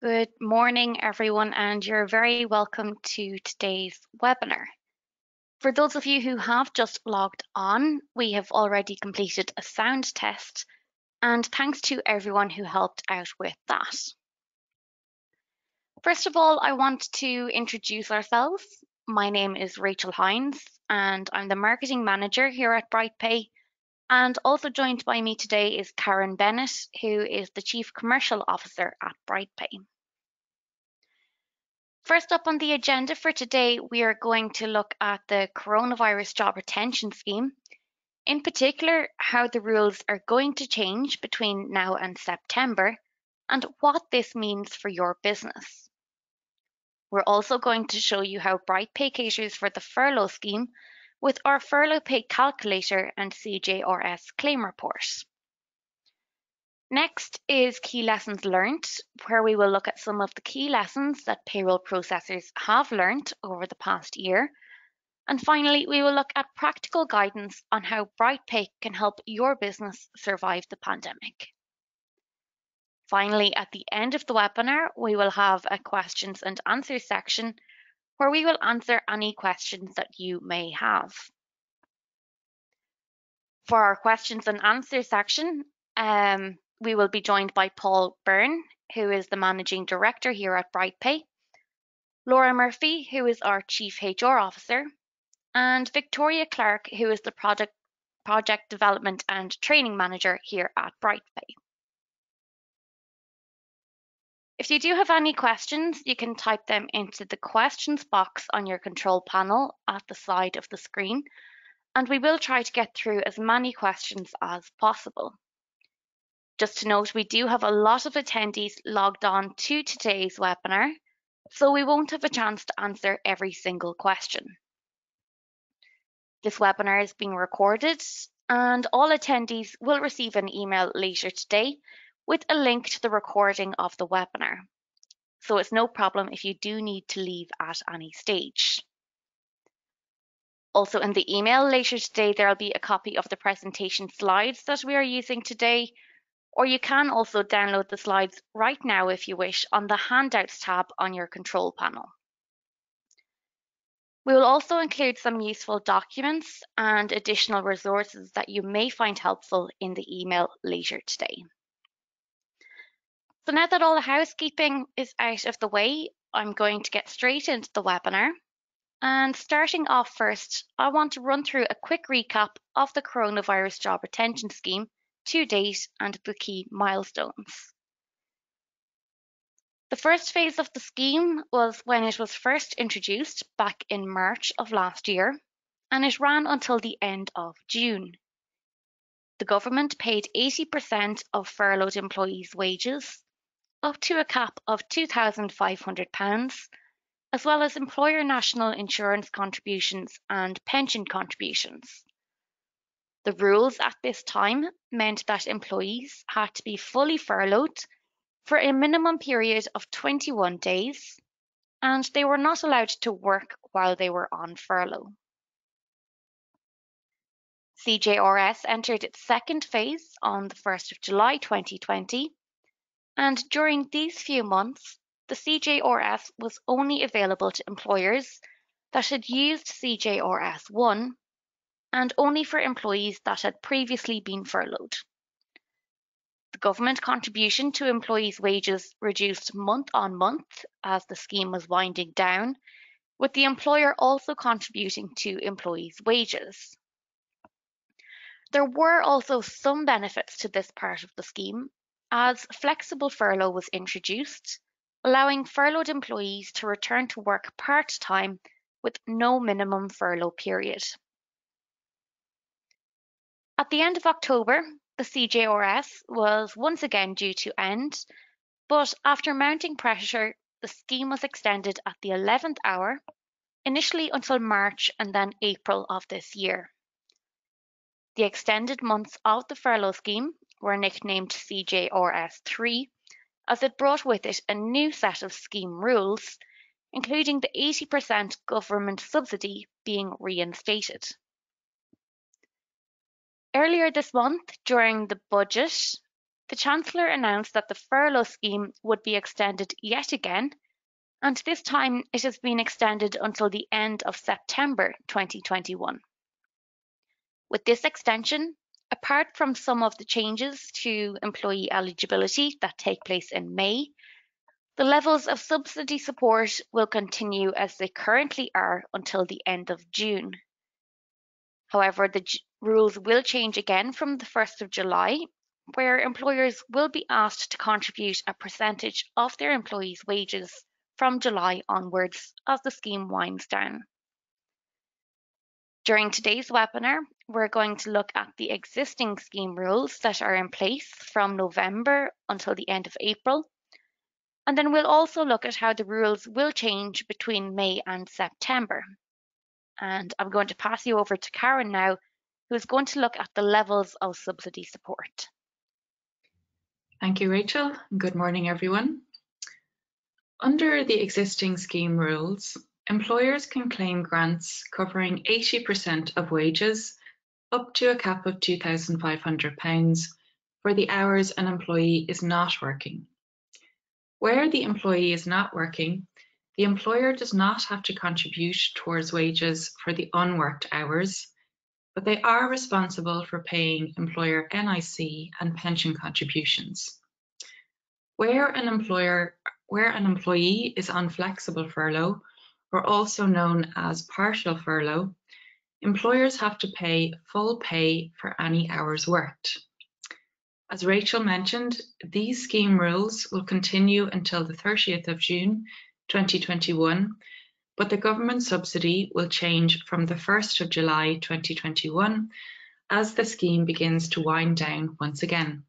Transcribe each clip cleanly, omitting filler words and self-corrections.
Good morning, everyone, and you're very welcome to today's webinar. For those of you who have just logged on, we have already completed a sound test, and thanks to everyone who helped out with that. First of all, I want to introduce ourselves. My name is Rachel Hines, and I'm the Marketing Manager here at BrightPay. And also joined by me today is Karen Bennett, who is the Chief Commercial Officer at BrightPay. First up on the agenda for today, we are going to look at the Coronavirus Job Retention Scheme, in particular, how the rules are going to change between now and September, and what this means for your business. We're also going to show you how BrightPay caters for the furlough scheme with our furlough pay calculator and CJRS claim report. Next is key lessons learned, where we will look at some of the key lessons that payroll processors have learned over the past year. And finally, we will look at practical guidance on how BrightPay can help your business survive the pandemic. Finally, at the end of the webinar, we will have a questions and answers section where we will answer any questions that you may have. For our questions and answers section, we will be joined by Paul Byrne, who is the Managing Director here at BrightPay, Laura Murphy, who is our Chief HR Officer, and Victoria Clark, who is the Project Development and Training Manager here at BrightPay. If you do have any questions, you can type them into the questions box on your control panel at the side of the screen, and we will try to get through as many questions as possible. Just to note, we do have a lot of attendees logged on to today's webinar, so we won't have a chance to answer every single question. This webinar is being recorded, and all attendees will receive an email later today with a link to the recording of the webinar. So it's no problem if you do need to leave at any stage. Also in the email later today, there will be a copy of the presentation slides that we are using today, or you can also download the slides right now if you wish on the Handouts tab on your control panel. We will also include some useful documents and additional resources that you may find helpful in the email later today. So now that all the housekeeping is out of the way, I'm going to get straight into the webinar. And starting off first, I want to run through a quick recap of the Coronavirus Job Retention Scheme to date and the key milestones. The first phase of the scheme was when it was first introduced back in March of last year, and it ran until the end of June. The government paid 80% of furloughed employees' wages, up to a cap of £2,500, as well as employer national insurance contributions and pension contributions. The rules at this time meant that employees had to be fully furloughed for a minimum period of 21 days, and they were not allowed to work while they were on furlough. CJRS entered its second phase on the 1st of July 2020, and during these few months, the CJRS was only available to employers that had used CJRS 1 and only for employees that had previously been furloughed. The government contribution to employees' wages reduced month on month as the scheme was winding down, with the employer also contributing to employees' wages. There were also some benefits to this part of the scheme, as flexible furlough was introduced, allowing furloughed employees to return to work part-time with no minimum furlough period. At the end of October, the CJRS was once again due to end, but after mounting pressure, the scheme was extended at the 11th hour, initially until March and then April of this year. The extended months of the furlough scheme were nicknamed CJRS 3, as it brought with it a new set of scheme rules, including the 80% government subsidy being reinstated. Earlier this month, during the budget, the Chancellor announced that the furlough scheme would be extended yet again, and this time it has been extended until the end of September 2021. With this extension, apart from some of the changes to employee eligibility that take place in May, the levels of subsidy support will continue as they currently are until the end of June. However, the rules will change again from the 1st of July, where employers will be asked to contribute a percentage of their employees' wages from July onwards as the scheme winds down. During today's webinar, we're going to look at the existing scheme rules that are in place from November until the end of April. And then we'll also look at how the rules will change between May and September. And I'm going to pass you over to Karen now, who's going to look at the levels of subsidy support. Thank you, Rachel. Good morning, everyone. Under the existing scheme rules, employers can claim grants covering 80% of wages up to a cap of £2,500 for the hours an employee is not working. Where the employee is not working, the employer does not have to contribute towards wages for the unworked hours, but they are responsible for paying employer NIC and pension contributions. Where an employee is on flexible furlough, or also known as partial furlough, employers have to pay full pay for any hours worked. As Rachel mentioned, these scheme rules will continue until the 30th of June 2021, but the government subsidy will change from the 1st of July 2021 as the scheme begins to wind down once again.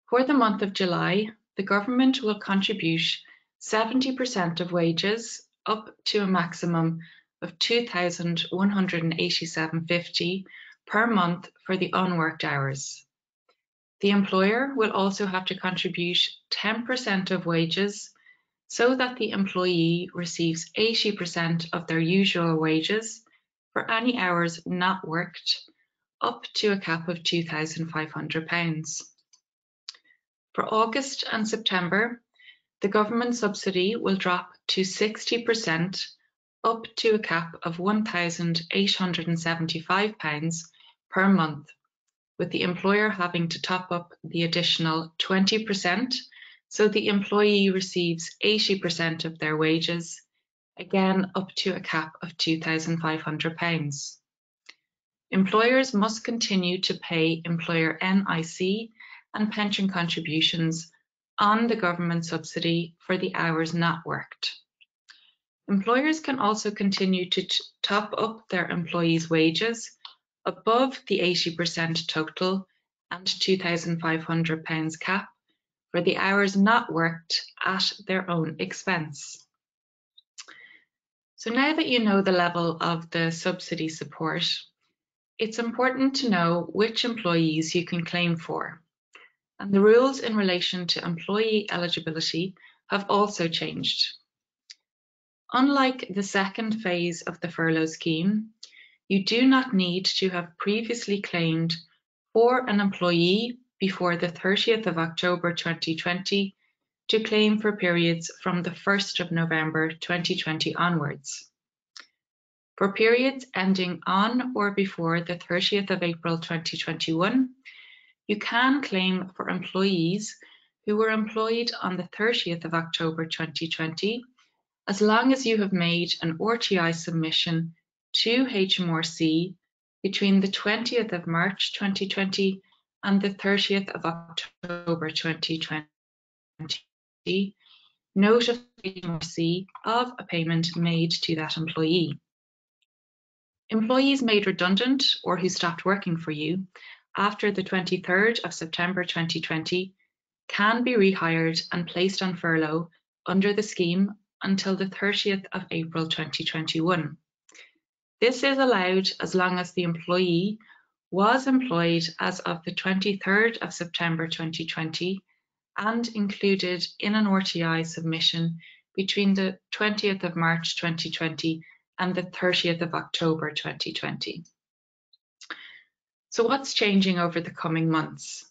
For the month of July, the government will contribute 70% of wages up to a maximum of £2,187.50 per month for the unworked hours. The employer will also have to contribute 10% of wages so that the employee receives 80% of their usual wages for any hours not worked up to a cap of £2,500. For August and September, the government subsidy will drop to 60% up to a cap of £1,875 per month, with the employer having to top up the additional 20% so the employee receives 80% of their wages, again up to a cap of £2,500. Employers must continue to pay employer NIC and pension contributions on the government subsidy for the hours not worked. Employers can also continue to top up their employees' wages above the 80% total and £2,500 cap for the hours not worked at their own expense. So now that you know the level of the subsidy support, it's important to know which employees you can claim for. And the rules in relation to employee eligibility have also changed. Unlike the second phase of the furlough scheme, you do not need to have previously claimed for an employee before the 30th of October 2020 to claim for periods from the 1st of November 2020 onwards. For periods ending on or before the 30th of April 2021, you can claim for employees who were employed on the 30th of October 2020, as long as you have made an RTI submission to HMRC between the 20th of March 2020 and the 30th of October 2020, notifying HMRC of a payment made to that employee. Employees made redundant or who stopped working for you after the 23rd of September 2020 can be rehired and placed on furlough under the scheme until the 30th of April 2021. This is allowed as long as the employee was employed as of the 23rd of September 2020 and included in an RTI submission between the 20th of March 2020 and the 30th of October 2020. So what's changing over the coming months?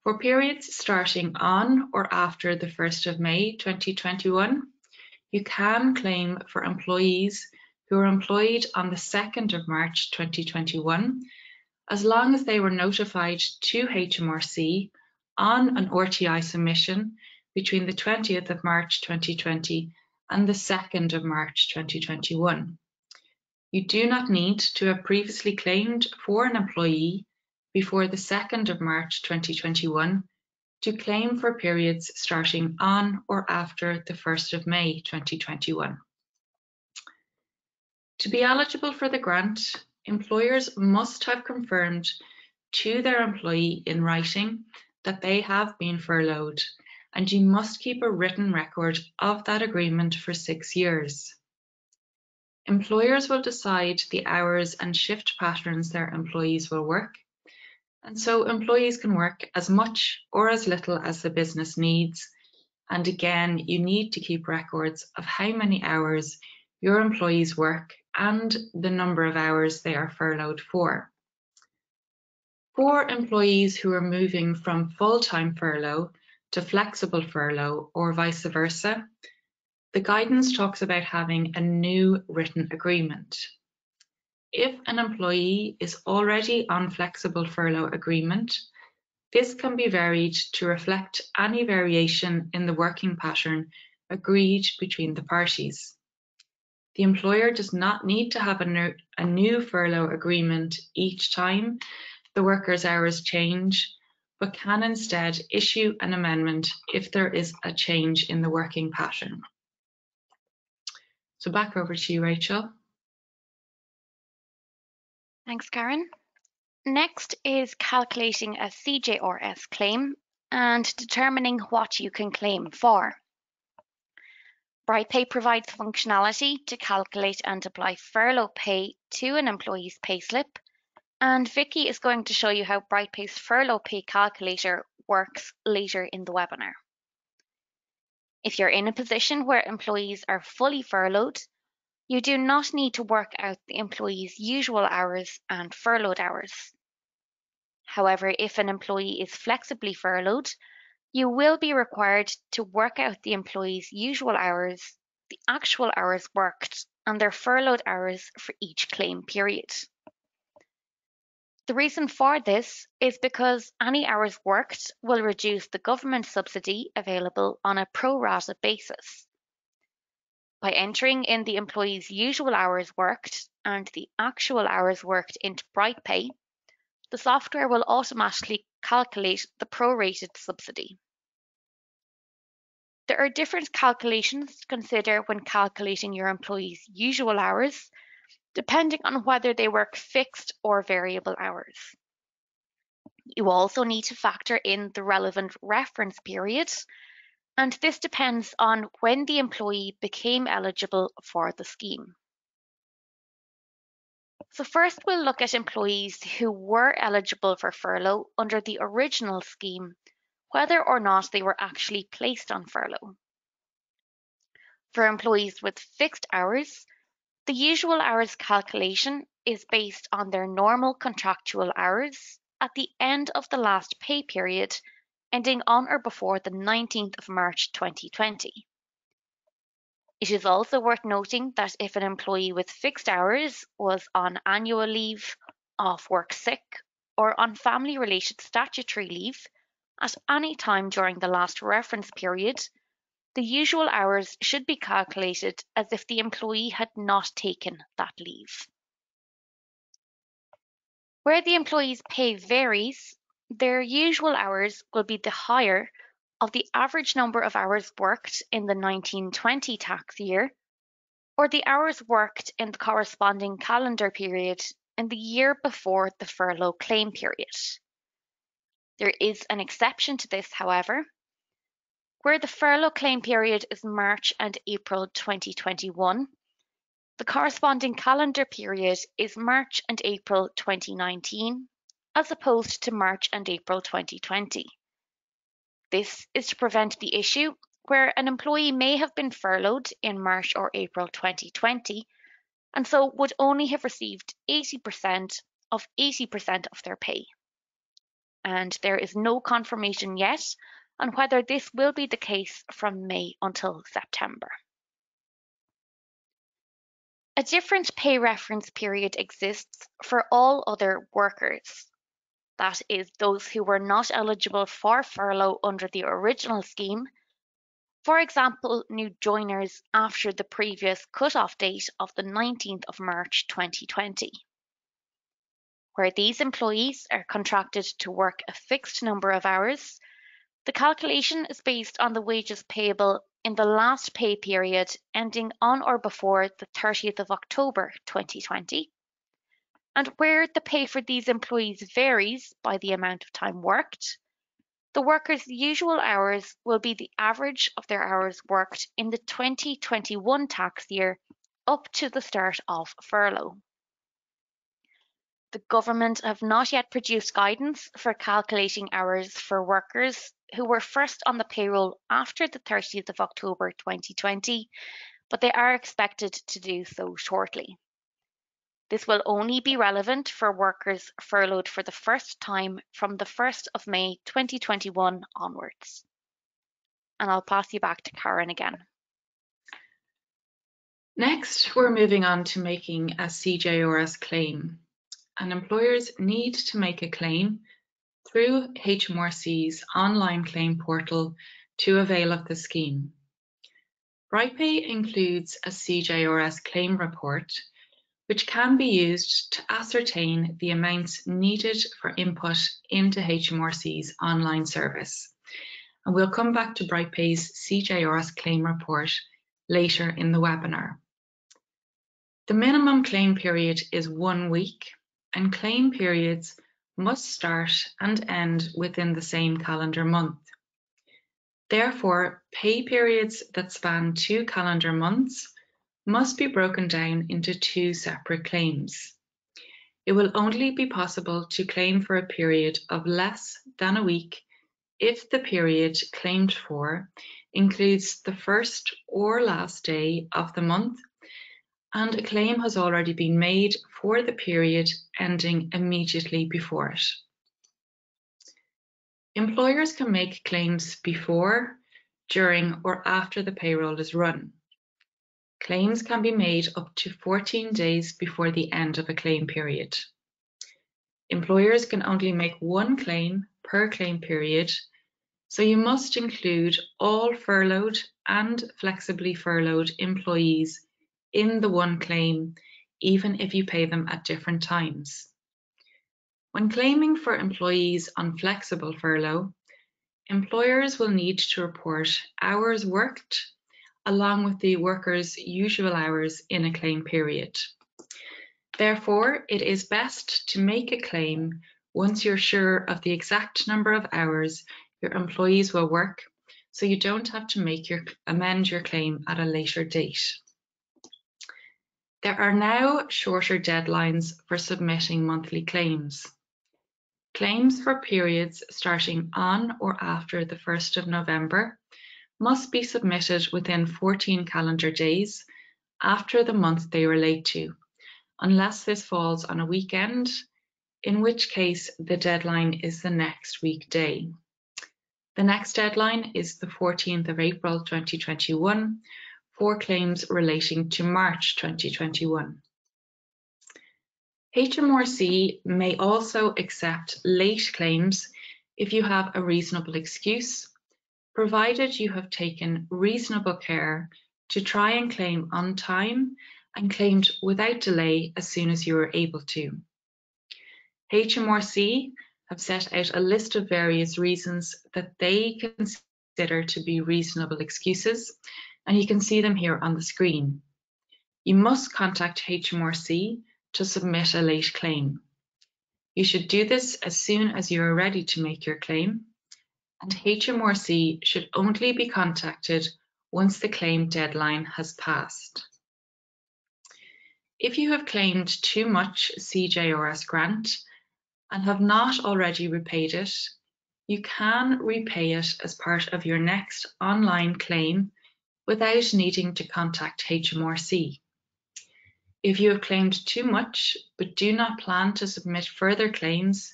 For periods starting on or after the 1st of May 2021, you can claim for employees who were employed on the 2nd of March 2021, as long as they were notified to HMRC on an RTI submission between the 20th of March 2020 and the 2nd of March 2021. You do not need to have previously claimed for an employee before the 2nd of March 2021 to claim for periods starting on or after the 1st of May 2021. To be eligible for the grant, employers must have confirmed to their employee in writing that they have been furloughed, and you must keep a written record of that agreement for 6 years. Employers will decide the hours and shift patterns their employees will work, and so employees can work as much or as little as the business needs. And again, you need to keep records of how many hours your employees work and the number of hours they are furloughed for. For employees who are moving from full-time furlough to flexible furlough or vice versa, the guidance talks about having a new written agreement. If an employee is already on flexible furlough agreement, this can be varied to reflect any variation in the working pattern agreed between the parties. The employer does not need to have a new furlough agreement each time the worker's hours change, but can instead issue an amendment if there is a change in the working pattern. So back over to you, Rachel. Thanks, Karen. Next is calculating a CJRS claim and determining what you can claim for. BrightPay provides functionality to calculate and apply furlough pay to an employee's payslip, and Vicky is going to show you how BrightPay's furlough pay calculator works later in the webinar. If you're in a position where employees are fully furloughed, you do not need to work out the employee's usual hours and furloughed hours. However, if an employee is flexibly furloughed, you will be required to work out the employee's usual hours, the actual hours worked, and their furloughed hours for each claim period. The reason for this is because any hours worked will reduce the government subsidy available on a pro rata basis. By entering in the employee's usual hours worked and the actual hours worked into BrightPay, the software will automatically calculate the prorated subsidy. There are different calculations to consider when calculating your employees' usual hours, depending on whether they work fixed or variable hours. You also need to factor in the relevant reference period, and this depends on when the employee became eligible for the scheme. So first we'll look at employees who were eligible for furlough under the original scheme, whether or not they were actually placed on furlough. For employees with fixed hours, the usual hours calculation is based on their normal contractual hours at the end of the last pay period, ending on or before the 19th of March 2020. It is also worth noting that if an employee with fixed hours was on annual leave, off work sick, or on family-related statutory leave at any time during the last reference period, the usual hours should be calculated as if the employee had not taken that leave. Where the employee's pay varies, their usual hours will be the higher of the average number of hours worked in the 1920 tax year, or the hours worked in the corresponding calendar period in the year before the furlough claim period. There is an exception to this, however. Where the furlough claim period is March and April 2021, the corresponding calendar period is March and April 2019, as opposed to March and April 2020. This is to prevent the issue where an employee may have been furloughed in March or April 2020, and so would only have received 80% of their pay. and there is no confirmation yet on whether this will be the case from May until September. A different pay reference period exists for all other workers. That is, those who were not eligible for furlough under the original scheme. For example, new joiners after the previous cut-off date of the 19th of March 2020. Where these employees are contracted to work a fixed number of hours, the calculation is based on the wages payable in the last pay period ending on or before the 30th of October 2020. And where the pay for these employees varies by the amount of time worked, the workers' usual hours will be the average of their hours worked in the 2021 tax year up to the start of furlough. The government have not yet produced guidance for calculating hours for workers who were first on the payroll after the 30th of October 2020, but they are expected to do so shortly. This will only be relevant for workers furloughed for the first time from the 1st of May 2021 onwards. And I'll pass you back to Karen again. Next, we're moving on to making a CJRS claim. And employers need to make a claim through HMRC's online claim portal to avail of the scheme. BrightPay includes a CJRS claim report, which can be used to ascertain the amounts needed for input into HMRC's online service. And we'll come back to BrightPay's CJRS claim report later in the webinar. The minimum claim period is 1 week, and claim periods must start and end within the same calendar month. Therefore, pay periods that span 2 calendar months must be broken down into 2 separate claims. It will only be possible to claim for a period of less than a week if the period claimed for includes the first or last day of the month and a claim has already been made for the period ending immediately before it. Employers can make claims before, during, or after the payroll is run. Claims can be made up to 14 days before the end of a claim period. Employers can only make 1 claim per claim period, so you must include all furloughed and flexibly furloughed employees in the 1 claim, even if you pay them at different times. When claiming for employees on flexible furlough, employers will need to report hours worked along with the worker's usual hours in a claim period. Therefore, it is best to make a claim once you're sure of the exact number of hours your employees will work, so you don't have to amend your claim at a later date. There are now shorter deadlines for submitting monthly claims. Claims for periods starting on or after the 1st of November must be submitted within 14 calendar days after the month they relate to, unless this falls on a weekend, in which case the deadline is the next weekday. The next deadline is the 14th of April 2021 for claims relating to March 2021. HMRC may accept accept late claims if you have a reasonable excuse, provided you have taken reasonable care to try and claim on time and claimed without delay as soon as you are able to. HMRC have set out a list of various reasons that they consider to be reasonable excuses, and you can see them here on the screen. You must contact HMRC to submit a late claim. You should do this as soon as you are ready to make your claim, and HMRC should only be contacted once the claim deadline has passed. If you have claimed too much CJRS grant and have not already repaid it, you can repay it as part of your next online claim without needing to contact HMRC. If you have claimed too much but do not plan to submit further claims,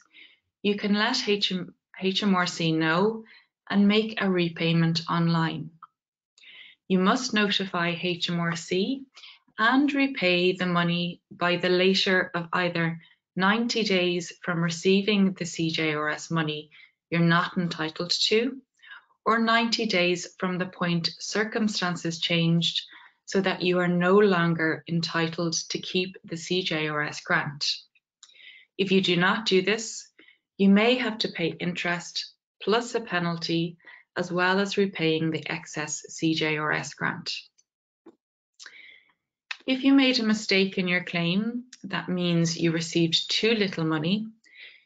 you can let HMRC know and make a repayment online. You must notify HMRC and repay the money by the later of either 90 days from receiving the CJRS money you're not entitled to, or 90 days from the point circumstances changed so that you are no longer entitled to keep the CJRS grant. If you do not do this, you may have to pay interest plus a penalty, as well as repaying the excess CJRS grant. If you made a mistake in your claim, that means you received too little money,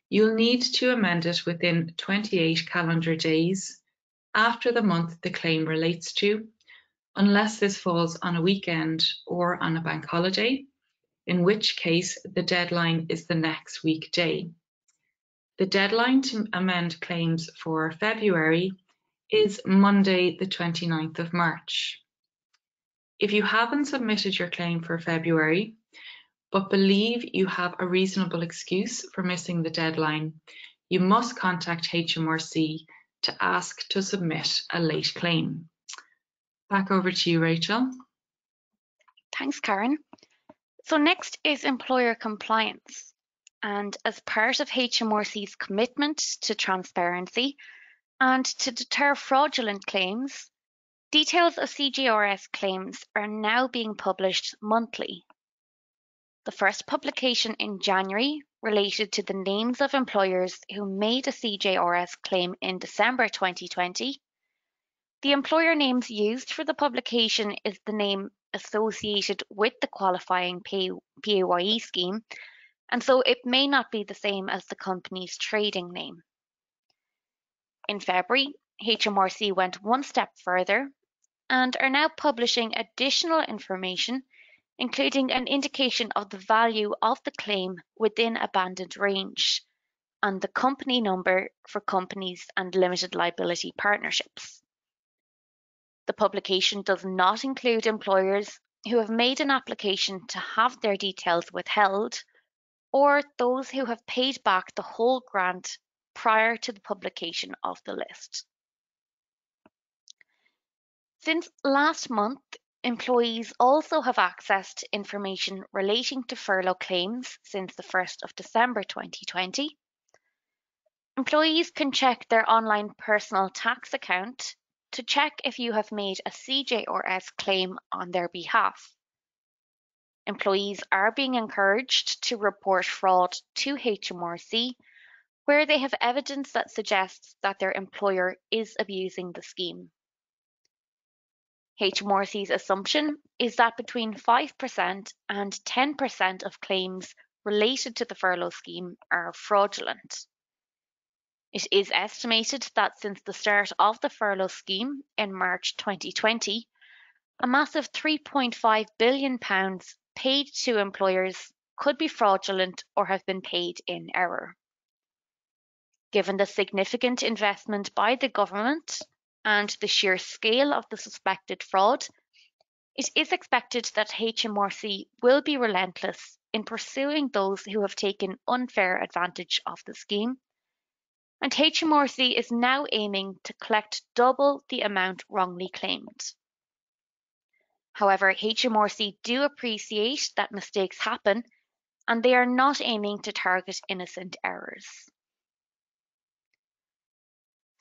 you'll need to amend it within 28 calendar days after the month the claim relates to, unless this falls on a weekend or on a bank holiday, in which case the deadline is the next weekday. The deadline to amend claims for February is Monday, the 29th of March. If you haven't submitted your claim for February, but believe you have a reasonable excuse for missing the deadline, you must contact HMRC to ask to submit a late claim. Back over to you, Rachel. Thanks, Karen. So next is employer compliance. And as part of HMRC's commitment to transparency and to deter fraudulent claims, details of CJRS claims are now being published monthly. The first publication in January related to the names of employers who made a CJRS claim in December 2020. The employer names used for the publication is the name associated with the qualifying PAYE scheme, and so it may not be the same as the company's trading name. In February, HMRC went one step further and are now publishing additional information, including an indication of the value of the claim within a banded range and the company number for companies and limited liability partnerships. The publication does not include employers who have made an application to have their details withheld, or those who have paid back the whole grant prior to the publication of the list. Since last month, employees also have access to information relating to furlough claims since the 1st of December 2020. Employees can check their online personal tax account to check if you have made a CJRS claim on their behalf. Employees are being encouraged to report fraud to HMRC where they have evidence that suggests that their employer is abusing the scheme. HMRC's assumption is that between 5% and 10% of claims related to the furlough scheme are fraudulent. It is estimated that since the start of the furlough scheme in March 2020, a massive £3.5 billion paid to employers could be fraudulent or have been paid in error. Given the significant investment by the government and the sheer scale of the suspected fraud, it is expected that HMRC will be relentless in pursuing those who have taken unfair advantage of the scheme, and HMRC is now aiming to collect double the amount wrongly claimed. However, HMRC do appreciate that mistakes happen, and they are not aiming to target innocent errors.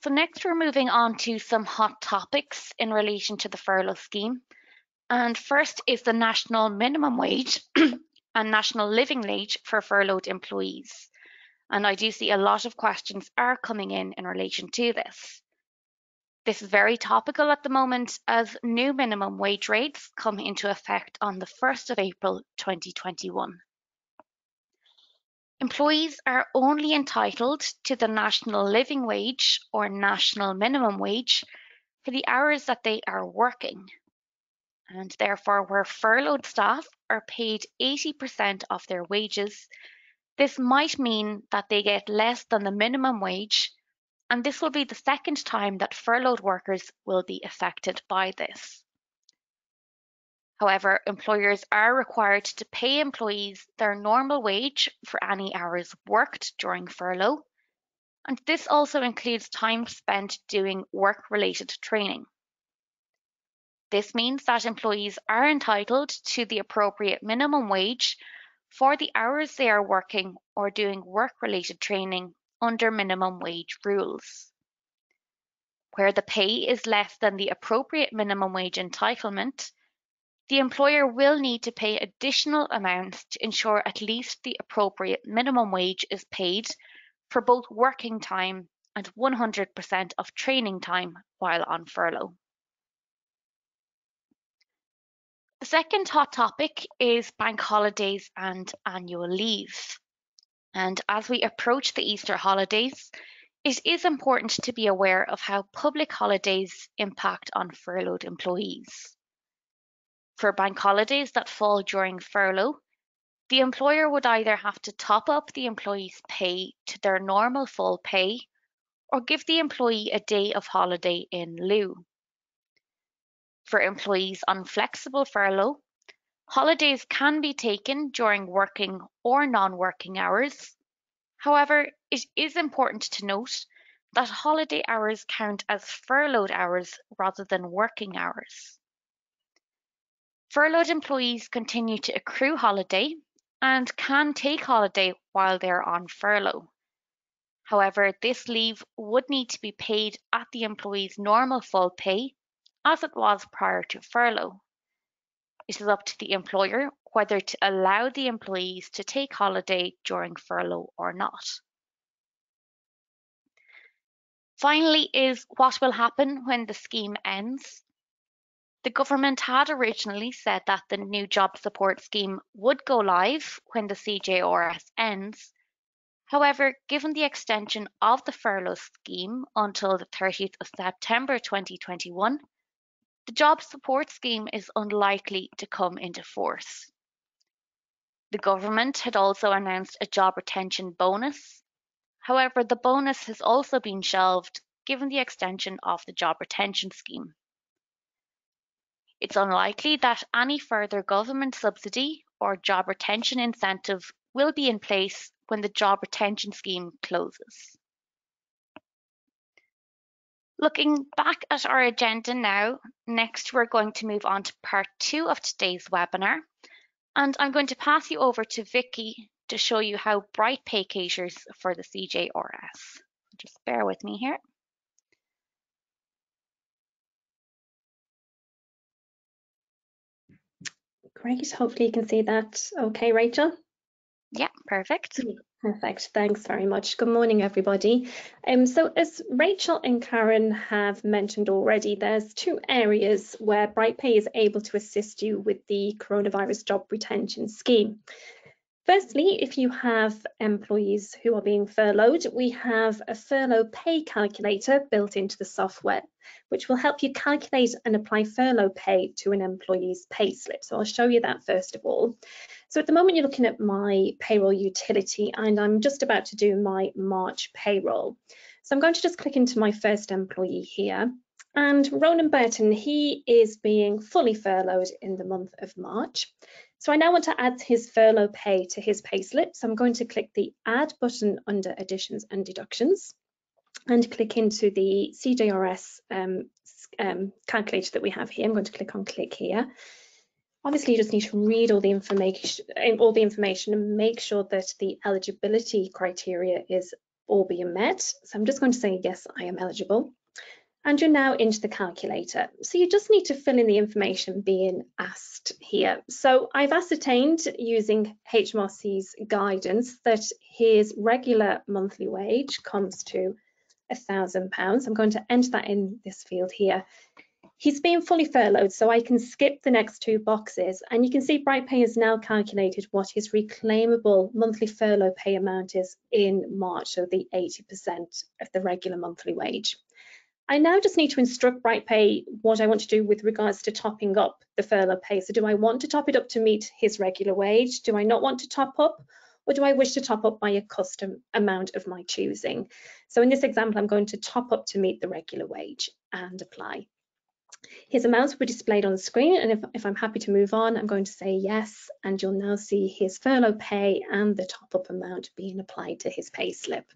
So next we're moving on to some hot topics in relation to the furlough scheme. And first is the national minimum wage and national living wage for furloughed employees. And I do see a lot of questions are coming in relation to this. This is very topical at the moment as new minimum wage rates come into effect on the 1st of April 2021. Employees are only entitled to the national living wage or national minimum wage for the hours that they are working. And therefore, where furloughed staff are paid 80% of their wages, this might mean that they get less than the minimum wage, and this will be the second time that furloughed workers will be affected by this. However, employers are required to pay employees their normal wage for any hours worked during furlough, and this also includes time spent doing work-related training. This means that employees are entitled to the appropriate minimum wage for the hours they are working or doing work-related training under minimum wage rules. Where the pay is less than the appropriate minimum wage entitlement, the employer will need to pay additional amounts to ensure at least the appropriate minimum wage is paid for both working time and 100% of training time while on furlough. The second hot topic is bank holidays and annual leave. And as we approach the Easter holidays, it is important to be aware of how public holidays impact on furloughed employees. For bank holidays that fall during furlough, the employer would either have to top up the employee's pay to their normal full pay or give the employee a day of holiday in lieu. For employees on flexible furlough, holidays can be taken during working or non-working hours. However, it is important to note that holiday hours count as furloughed hours rather than working hours. Furloughed employees continue to accrue holiday and can take holiday while they're on furlough. However, this leave would need to be paid at the employee's normal full pay, as it was prior to furlough. It is up to the employer whether to allow the employees to take holiday during furlough or not. Finally is what will happen when the scheme ends. The government had originally said that the new job support scheme would go live when the CJRS ends. However, given the extension of the furlough scheme until the 30th of September 2021, the job support scheme is unlikely to come into force. The government had also announced a job retention bonus. However, the bonus has also been shelved given the extension of the job retention scheme. It's unlikely that any further government subsidy or job retention incentive will be in place when the job retention scheme closes. Looking back at our agenda now, next we're going to move on to part 2 of today's webinar, and I'm going to pass you over to Vicky to show you how BrightPay caters for the CJRS. Just bear with me here. Great, hopefully you can see that okay, Rachel? Yeah, perfect. Perfect, thanks very much. Good morning, everybody. So as Rachel and Karen have mentioned already, there's 2 areas where BrightPay is able to assist you with the coronavirus job retention scheme. Firstly, if you have employees who are being furloughed, we have a furlough pay calculator built into the software, which will help you calculate and apply furlough pay to an employee's payslip. So I'll show you that first of all. So at the moment you're looking at my payroll utility, and I'm just about to do my March payroll. So I'm going to just click into my first employee here. And Ronan Burton, he is being fully furloughed in the month of March. So I now want to add his furlough pay to his payslip. So I'm going to click the Add button under Additions and Deductions and click into the CJRS calculator that we have here. I'm going to click on Click here. Obviously, you just need to read all the information and make sure that the eligibility criteria is all being met. So I'm just going to say, yes, I am eligible. And you're now into the calculator. So you just need to fill in the information being asked here. So I've ascertained using HMRC's guidance that his regular monthly wage comes to £1,000. I'm going to enter that in this field here. He's been fully furloughed, so I can skip the next 2 boxes, and you can see BrightPay has now calculated what his reclaimable monthly furlough pay amount is in March, so the 80% of the regular monthly wage. I now just need to instruct BrightPay what I want to do with regards to topping up the furlough pay. So do I want to top it up to meet his regular wage? Do I not want to top up? Or do I wish to top up by a custom amount of my choosing? So in this example, I'm going to top up to meet the regular wage and apply. His amounts will be displayed on the screen, and if I'm happy to move on, I'm going to say yes, and you'll now see his furlough pay and the top-up amount being applied to his pay slip.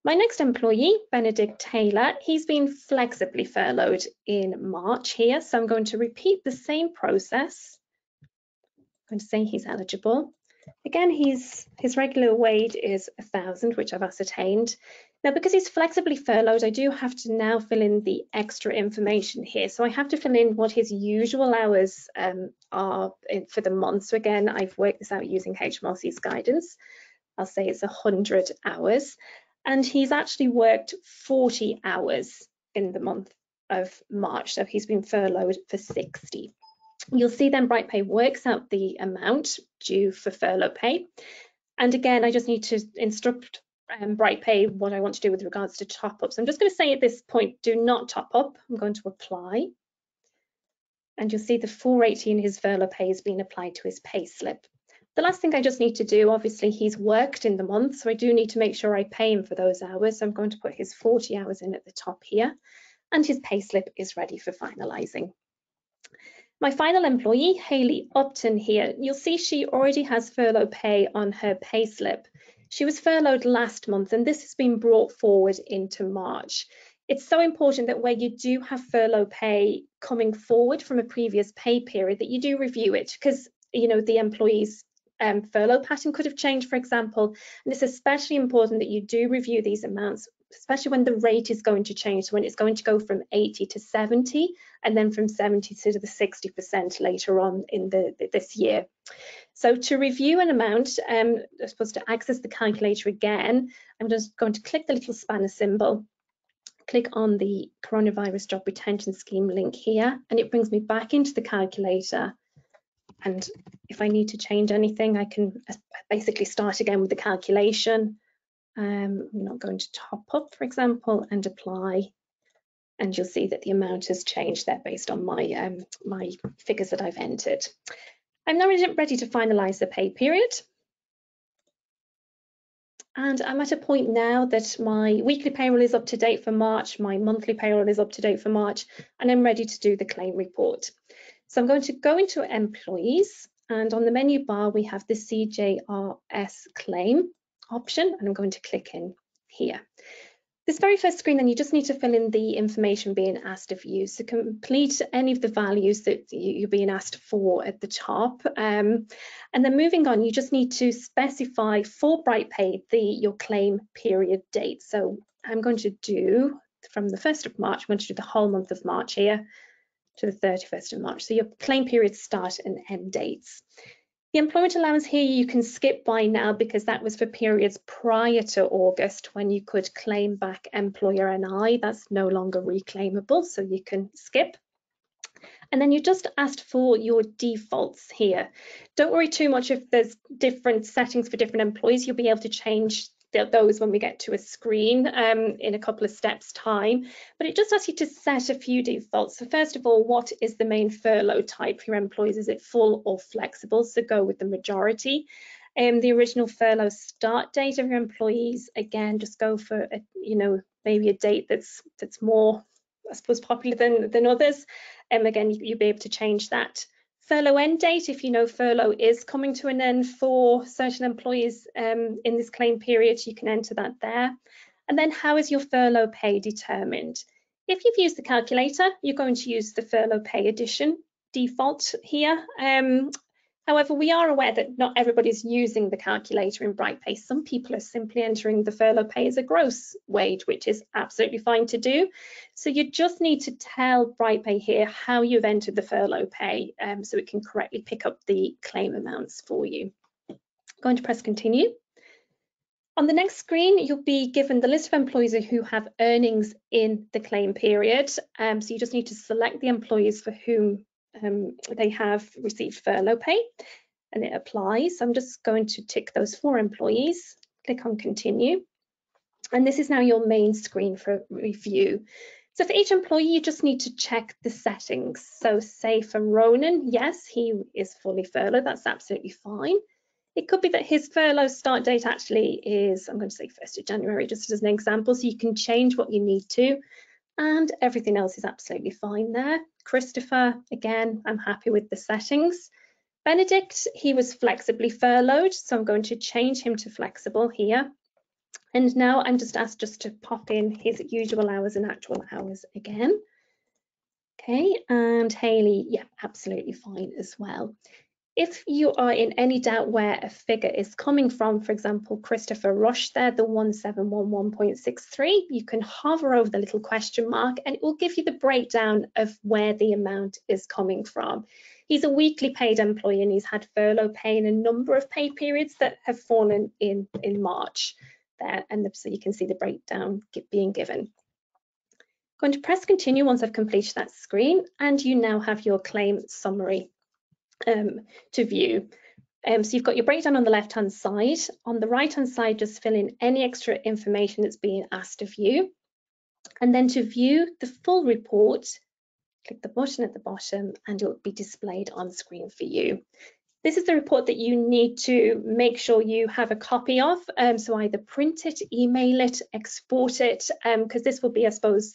My next employee, Benedict Taylor, he's been flexibly furloughed in March here. So I'm going to repeat the same process. I'm going to say he's eligible. Again, his regular wage is 1,000, which I've ascertained. Now, because he's flexibly furloughed, I do have to now fill in the extra information here. So I have to fill in what his usual hours are for the month. So again, I've worked this out using HMRC's guidance. I'll say it's 100 hours. And he's actually worked 40 hours in the month of March. So he's been furloughed for 60. You'll see then BrightPay works out the amount due for furlough pay. And again, I just need to instruct BrightPay what I want to do with regards to top-ups. I'm just going to say at this point, do not top up. I'm going to apply. And you'll see the 480 in his furlough pay has been applied to his pay slip. The last thing I just need to do, obviously he's worked in the month, so I do need to make sure I pay him for those hours. So I'm going to put his 40 hours in at the top here, and his pay slip is ready for finalising. My final employee, Hayley Upton here, you'll see she already has furlough pay on her pay slip. She was furloughed last month, and this has been brought forward into March. It's so important that where you do have furlough pay coming forward from a previous pay period, that you do review it, because you know the employee's furlough pattern could have changed, for example, and it's especially important that you do review these amounts, especially when the rate is going to change, so when it's going to go from 80 to 70 and then from 70 to the 60% later on in this year. So to review an amount, I'm supposed to access the calculator again. I'm just going to click the little spanner symbol, click on the Coronavirus Job Retention Scheme link here, and it brings me back into the calculator. And if I need to change anything, I can basically start again with the calculation. I'm not going to top up, for example, and apply. And you'll see that the amount has changed there based on my, my figures that I've entered. I'm now ready to finalise the pay period. And I'm at a point now that my weekly payroll is up to date for March, my monthly payroll is up to date for March, and I'm ready to do the claim report. So I'm going to go into employees, and on the menu bar, we have the CJRS claim option, and I'm going to click in here. This very first screen, then you just need to fill in the information being asked of you. So complete any of the values that you're being asked for at the top. And then moving on, you just need to specify for BrightPay your claim period date. So I'm going to do from the 1st of March, I'm going to do the whole month of March here to the 31st of March. So your claim period start and end dates. The employment allowance here you can skip by now because that was for periods prior to August when you could claim back employer NI. That's no longer reclaimable, so you can skip. And then you just asked for your defaults here. Don't worry too much if there's different settings for different employees. You'll be able to change those when we get to a screen in a couple of steps time, but it just asks you to set a few defaults. So first of all, what is the main furlough type for your employees? Is it full or flexible? So go with the majority. The original furlough start date of your employees, again, just go for a, maybe a date that's more, I suppose, popular than others. Again, you'll be able to change that. Furlough end date, if you know furlough is coming to an end for certain employees in this claim period, you can enter that there. And then how is your furlough pay determined? If you've used the calculator, you're going to use the furlough pay addition default here. However, we are aware that not everybody's using the calculator in BrightPay. Some people are simply entering the furlough pay as a gross wage, which is absolutely fine to do. So you just need to tell BrightPay here how you've entered the furlough pay so it can correctly pick up the claim amounts for you. I'm going to press continue. On the next screen, you'll be given the list of employees who have earnings in the claim period. So you just need to select the employees for whom they have received furlough pay, and it applies. So I'm just going to tick those 4 employees, click on continue, and this is now your main screen for review. So for each employee, you just need to check the settings. So say for Ronan, yes, he is fully furloughed, that's absolutely fine. It could be that his furlough start date actually is, I'm going to say 1st of January, just as an example, so you can change what you need to, and everything else is absolutely fine there. Christopher, again, I'm happy with the settings. Benedict, he was flexibly furloughed, so I'm going to change him to flexible here. And now I'm just asked just to pop in his usual hours and actual hours again. Okay, and Hayley, yeah, absolutely fine as well. If you are in any doubt where a figure is coming from, for example, Christopher Rush there, the 1711.63, you can hover over the little question mark and it will give you the breakdown of where the amount is coming from. He's a weekly paid employee and he's had furlough pay in a number of pay periods that have fallen in March there, and so you can see the breakdown being given. I'm going to press continue once I've completed that screen, and you now have your claim summary to view. So you've got your breakdown on the left hand side. On the right hand side, just fill in any extra information that's being asked of you. And then to view the full report, click the button at the bottom and it will be displayed on screen for you. This is the report that you need to make sure you have a copy of. So either print it, email it, export it, because this will be, I suppose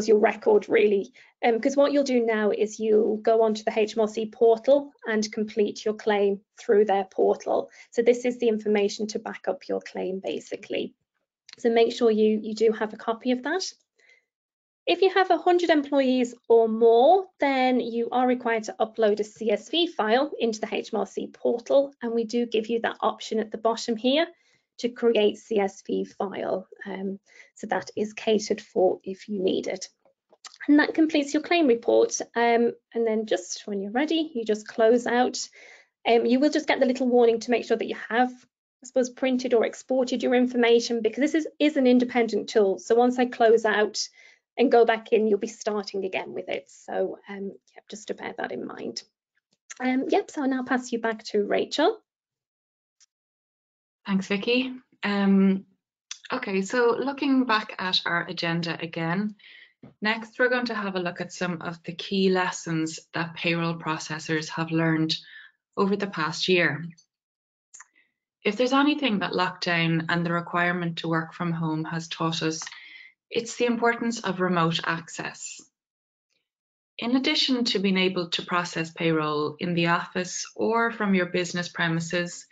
your record really, because what you'll do now is you'll go onto the HMRC portal and complete your claim through their portal. So this is the information to back up your claim basically. So make sure you do have a copy of that. If you have 100 employees or more, then you are required to upload a CSV file into the HMRC portal, and we do give you that option at the bottom here to create CSV file. So that is catered for if you need it. And that completes your claim report. And then just when you're ready, you just close out. You will just get the little warning to make sure that you have, I suppose, printed or exported your information, because this is an independent tool. So once I close out and go back in, you'll be starting again with it. So yep, just to bear that in mind. Yep, so I'll now pass you back to Rachel. Thanks, Vicky. Okay, so looking back at our agenda again, next we're going to have a look at some of the key lessons that payroll processors have learned over the past year. If there's anything that lockdown and the requirement to work from home has taught us, it's the importance of remote access. In addition to being able to process payroll in the office or from your business premises,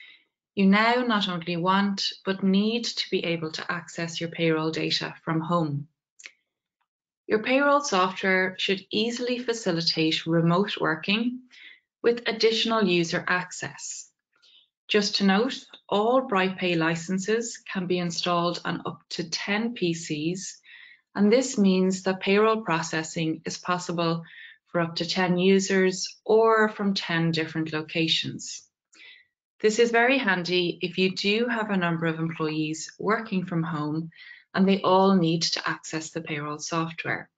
you now not only want but need to be able to access your payroll data from home. Your payroll software should easily facilitate remote working with additional user access. Just to note, all BrightPay licenses can be installed on up to 10 PCs, and this means that payroll processing is possible for up to 10 users or from 10 different locations. This is very handy if you do have a number of employees working from home and they all need to access the payroll software.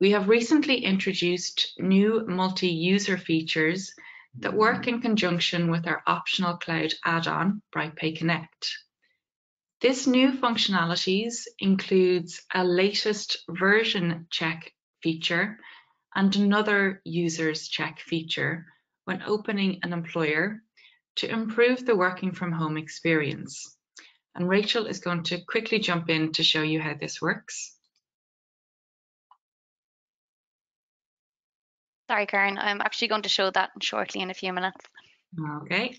We have recently introduced new multi-user features that work in conjunction with our optional cloud add-on, BrightPay Connect. This new functionalities includes a latest version check feature and another users check feature when opening an employer to improve the working from home experience. And Rachel is going to quickly jump in to show you how this works. Sorry, Karen, I'm actually going to show that shortly in a few minutes. Okay.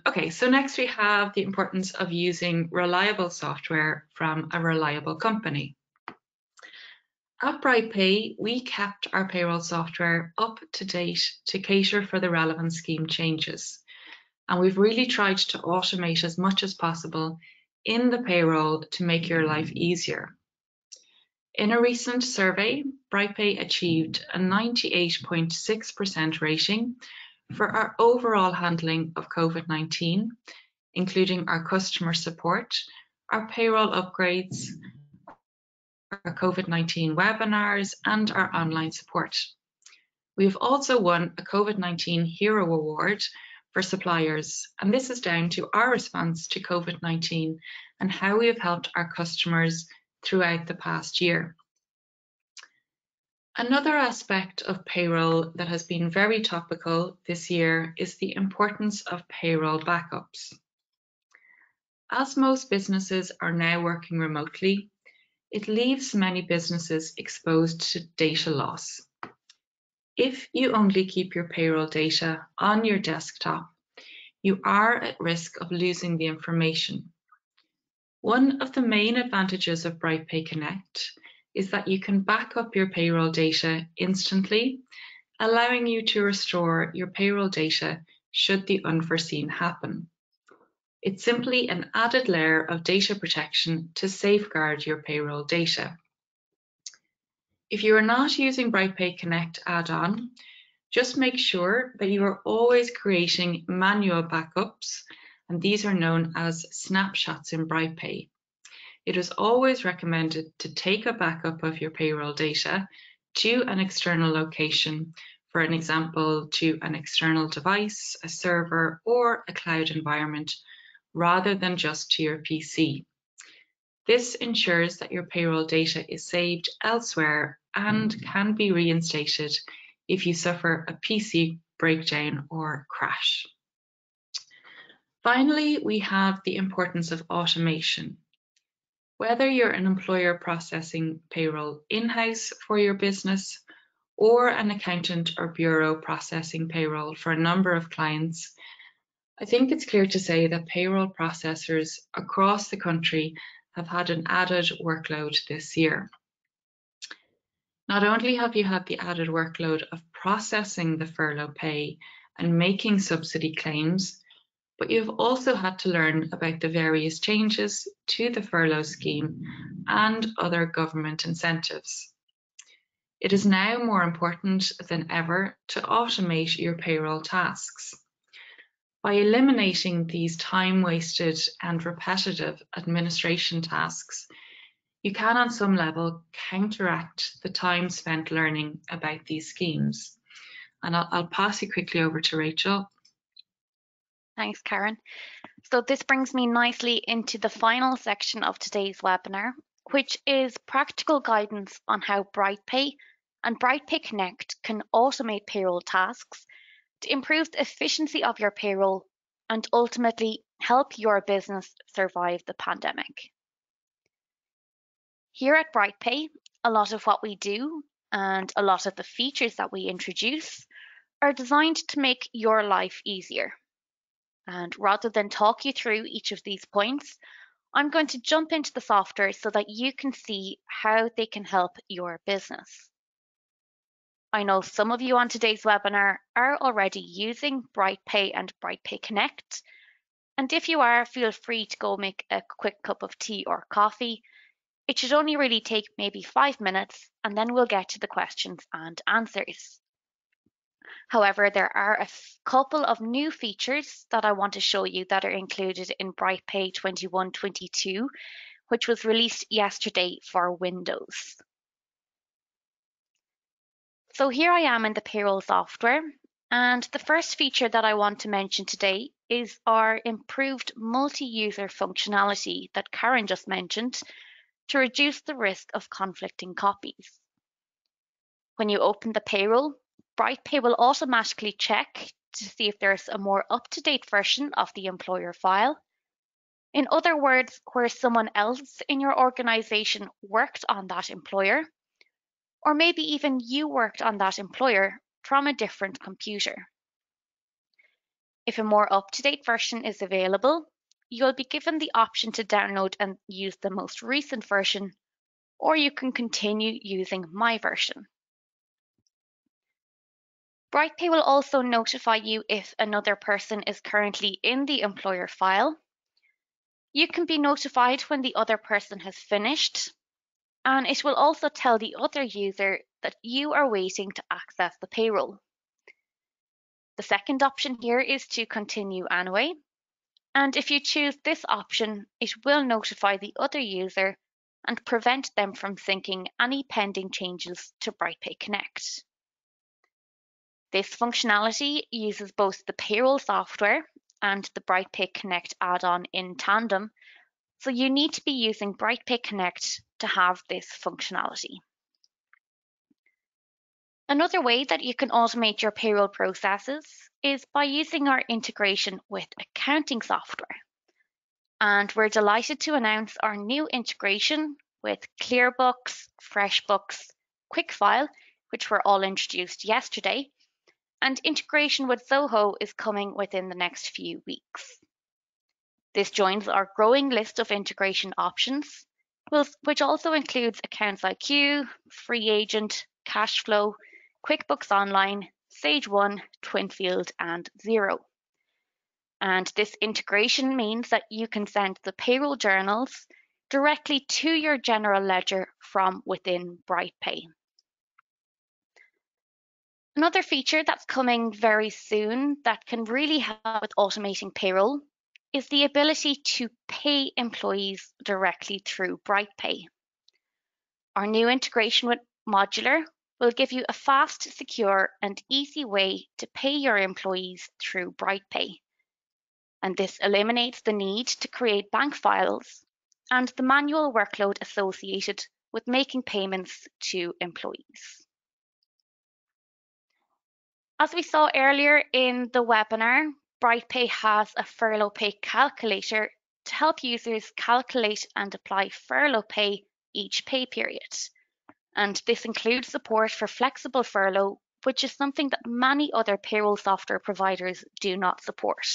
Okay, so next we have the importance of using reliable software from a reliable company. At BrightPay, we kept our payroll software up to date to cater for the relevant scheme changes. And we've really tried to automate as much as possible in the payroll to make your life easier. In a recent survey, BrightPay achieved a 98.6% rating for our overall handling of COVID-19, including our customer support, our payroll upgrades, our COVID-19 webinars, and our online support. We have also won a COVID-19 Hero Award for suppliers, and this is down to our response to COVID-19 and how we have helped our customers throughout the past year. Another aspect of payroll that has been very topical this year is the importance of payroll backups. As most businesses are now working remotely, it leaves many businesses exposed to data loss. If you only keep your payroll data on your desktop, you are at risk of losing the information. One of the main advantages of BrightPay Connect is that you can back up your payroll data instantly, allowing you to restore your payroll data should the unforeseen happen. It's simply an added layer of data protection to safeguard your payroll data. If you are not using BrightPay Connect add-on, just make sure that you are always creating manual backups, and these are known as snapshots in BrightPay. It is always recommended to take a backup of your payroll data to an external location, for an example, to an external device, a server, or a cloud environment, rather than just to your PC. This ensures that your payroll data is saved elsewhere and can be reinstated if you suffer a PC breakdown or crash. Finally, we have the importance of automation. Whether you're an employer processing payroll in-house for your business or an accountant or bureau processing payroll for a number of clients, I think it's clear to say that payroll processors across the country have had an added workload this year. Not only have you had the added workload of processing the furlough pay and making subsidy claims, but you've also had to learn about the various changes to the furlough scheme and other government incentives. It is now more important than ever to automate your payroll tasks. By eliminating these time-wasted and repetitive administration tasks, you can on some level counteract the time spent learning about these schemes. And I'll pass you quickly over to Rachel. Thanks, Karen. So this brings me nicely into the final section of today's webinar, which is practical guidance on how BrightPay and BrightPay Connect can automate payroll tasks to improve the efficiency of your payroll and ultimately help your business survive the pandemic. Here at BrightPay, a lot of what we do and a lot of the features that we introduce are designed to make your life easier. And rather than talk you through each of these points, I'm going to jump into the software so that you can see how they can help your business. I know some of you on today's webinar are already using BrightPay and BrightPay Connect. And if you are, feel free to go make a quick cup of tea or coffee. It should only really take maybe 5 minutes, and then we'll get to the questions and answers. However, there are a couple of new features that I want to show you that are included in BrightPay 21-22, which was released yesterday for Windows. So here I am in the payroll software, and the first feature that I want to mention today is our improved multi-user functionality that Karen just mentioned to reduce the risk of conflicting copies. When you open the payroll, BrightPay will automatically check to see if there's a more up-to-date version of the employer file. In other words, where someone else in your organization worked on that employer, or maybe even you worked on that employer from a different computer. If a more up-to-date version is available, you'll be given the option to download and use the most recent version, or you can continue using my version. BrightPay will also notify you if another person is currently in the employer file. You can be notified when the other person has finished, and it will also tell the other user that you are waiting to access the payroll. The second option here is to continue anyway, and if you choose this option, it will notify the other user and prevent them from syncing any pending changes to BrightPay Connect. This functionality uses both the payroll software and the BrightPay Connect add-on in tandem, so you need to be using BrightPay Connect to have this functionality. Another way that you can automate your payroll processes is by using our integration with accounting software. And we're delighted to announce our new integration with ClearBooks, FreshBooks, QuickFile, which were all introduced yesterday. and integration with Zoho is coming within the next few weeks. This joins our growing list of integration options, which also includes Accounts IQ, Free Agent, Cashflow, QuickBooks Online, Sage 1, Twinfield, and Xero. And this integration means that you can send the payroll journals directly to your general ledger from within BrightPay. Another feature that's coming very soon that can really help with automating payroll is the ability to pay employees directly through BrightPay. Our new integration with Modular will give you a fast, secure, and easy way to pay your employees through BrightPay. And this eliminates the need to create bank files and the manual workload associated with making payments to employees. As we saw earlier in the webinar, BrightPay has a furlough pay calculator to help users calculate and apply furlough pay each pay period. And this includes support for flexible furlough, which is something that many other payroll software providers do not support.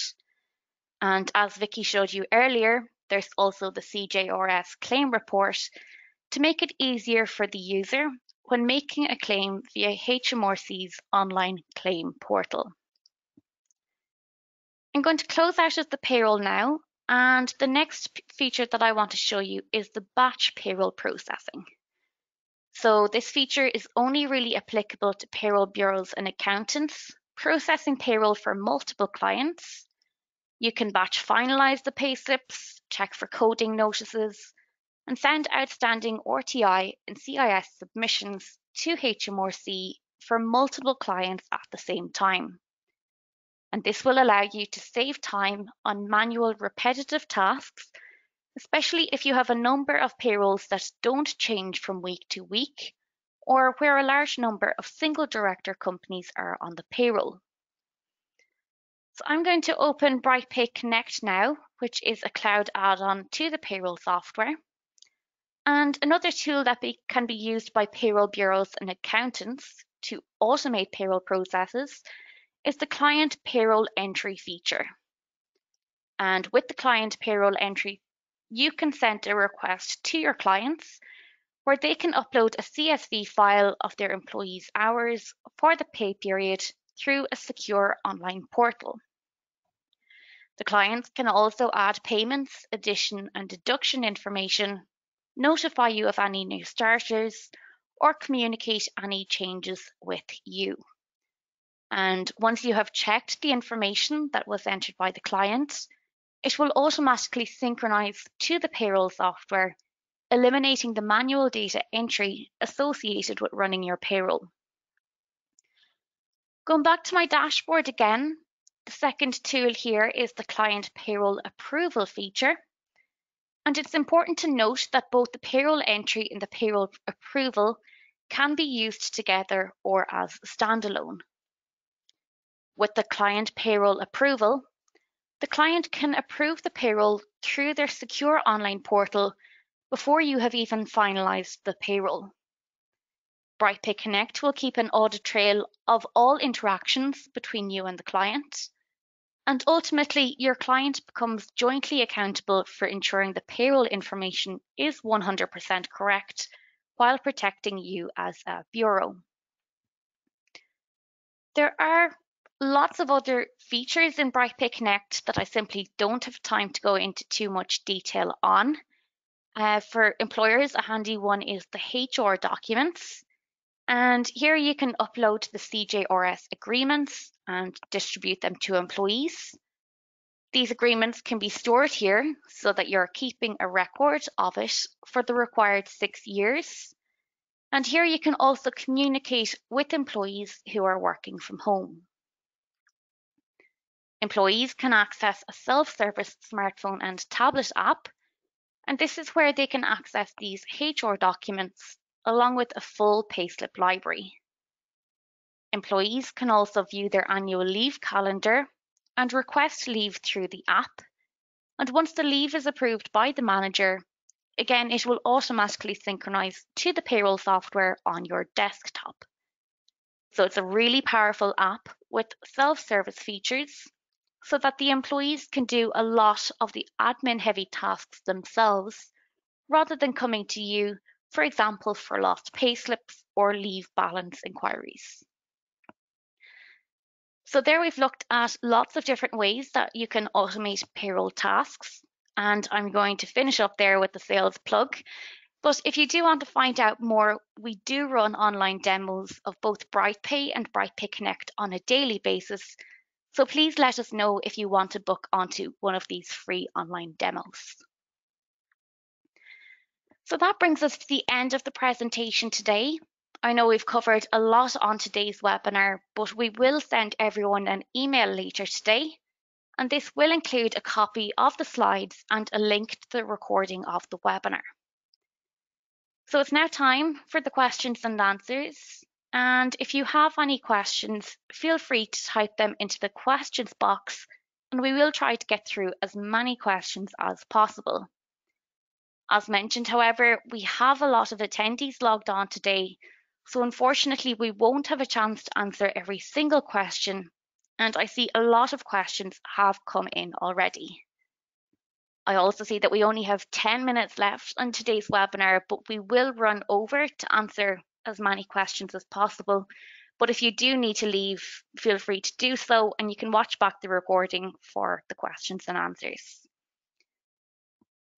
And as Vicky showed you earlier, there's also the CJRS claim report to make it easier for the user when making a claim via HMRC's online claim portal. I'm going to close out of the payroll now, and the next feature that I want to show you is the batch payroll processing. So this feature is only really applicable to payroll bureaus and accountants processing payroll for multiple clients. You can batch finalize the pay slips, check for coding notices, and send outstanding RTI and CIS submissions to HMRC for multiple clients at the same time. And this will allow you to save time on manual repetitive tasks, especially if you have a number of payrolls that don't change from week to week, or where a large number of single director companies are on the payroll. So I'm going to open BrightPay Connect now, which is a cloud add-on to the payroll software. And another tool that can be used by payroll bureaus and accountants to automate payroll processes is the client payroll entry feature. And with the client payroll entry, you can send a request to your clients where they can upload a CSV file of their employees' hours for the pay period through a secure online portal. The clients can also add payments, addition and deduction information, notify you of any new starters, or communicate any changes with you. And once you have checked the information that was entered by the client, it will automatically synchronize to the payroll software, eliminating the manual data entry associated with running your payroll. Going back to my dashboard again, the second tool here is the client payroll approval feature. And it's important to note that both the payroll entry and the payroll approval can be used together or as standalone. With the client payroll approval, the client can approve the payroll through their secure online portal before you have even finalized the payroll. BrightPay Connect will keep an audit trail of all interactions between you and the client. And ultimately, your client becomes jointly accountable for ensuring the payroll information is 100% correct while protecting you as a bureau. There are lots of other features in BrightPay Connect that I simply don't have time to go into too much detail on. For employers, a handy one is the HR documents. And here you can upload the CJRS agreements and distribute them to employees. These agreements can be stored here so that you're keeping a record of it for the required 6 years. And here you can also communicate with employees who are working from home. Employees can access a self-service smartphone and tablet app, and this is where they can access these HR documents along with a full payslip library. Employees can also view their annual leave calendar and request leave through the app. And once the leave is approved by the manager, again, it will automatically synchronize to the payroll software on your desktop. So it's a really powerful app with self-service features so that the employees can do a lot of the admin-heavy tasks themselves rather than coming to you, for example, for lost payslips or leave balance inquiries. So there we've looked at lots of different ways that you can automate payroll tasks, and I'm going to finish up there with the sales plug. But if you do want to find out more, we do run online demos of both BrightPay and BrightPay Connect on a daily basis. So please let us know if you want to book onto one of these free online demos. So that brings us to the end of the presentation today. I know we've covered a lot on today's webinar, but we will send everyone an email later today, and this will include a copy of the slides and a link to the recording of the webinar. So it's now time for the questions and answers. And if you have any questions, feel free to type them into the questions box, and we will try to get through as many questions as possible. As mentioned, however, we have a lot of attendees logged on today, so unfortunately we won't have a chance to answer every single question, and I see a lot of questions have come in already. I also see that we only have 10 minutes left on today's webinar, but we will run over to answer as many questions as possible. But if you do need to leave, feel free to do so, and you can watch back the recording for the questions and answers.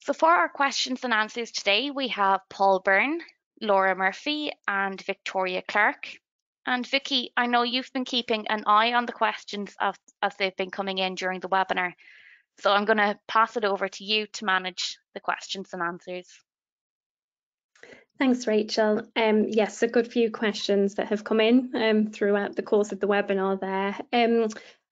So for our questions and answers today, we have Paul Byrne, Laura Murphy, and Victoria Clark. And Vicky, I know you've been keeping an eye on the questions as they've been coming in during the webinar. So I'm going to pass it over to you to manage the questions and answers. Thanks, Rachel. Yes, a good few questions that have come in throughout the course of the webinar there.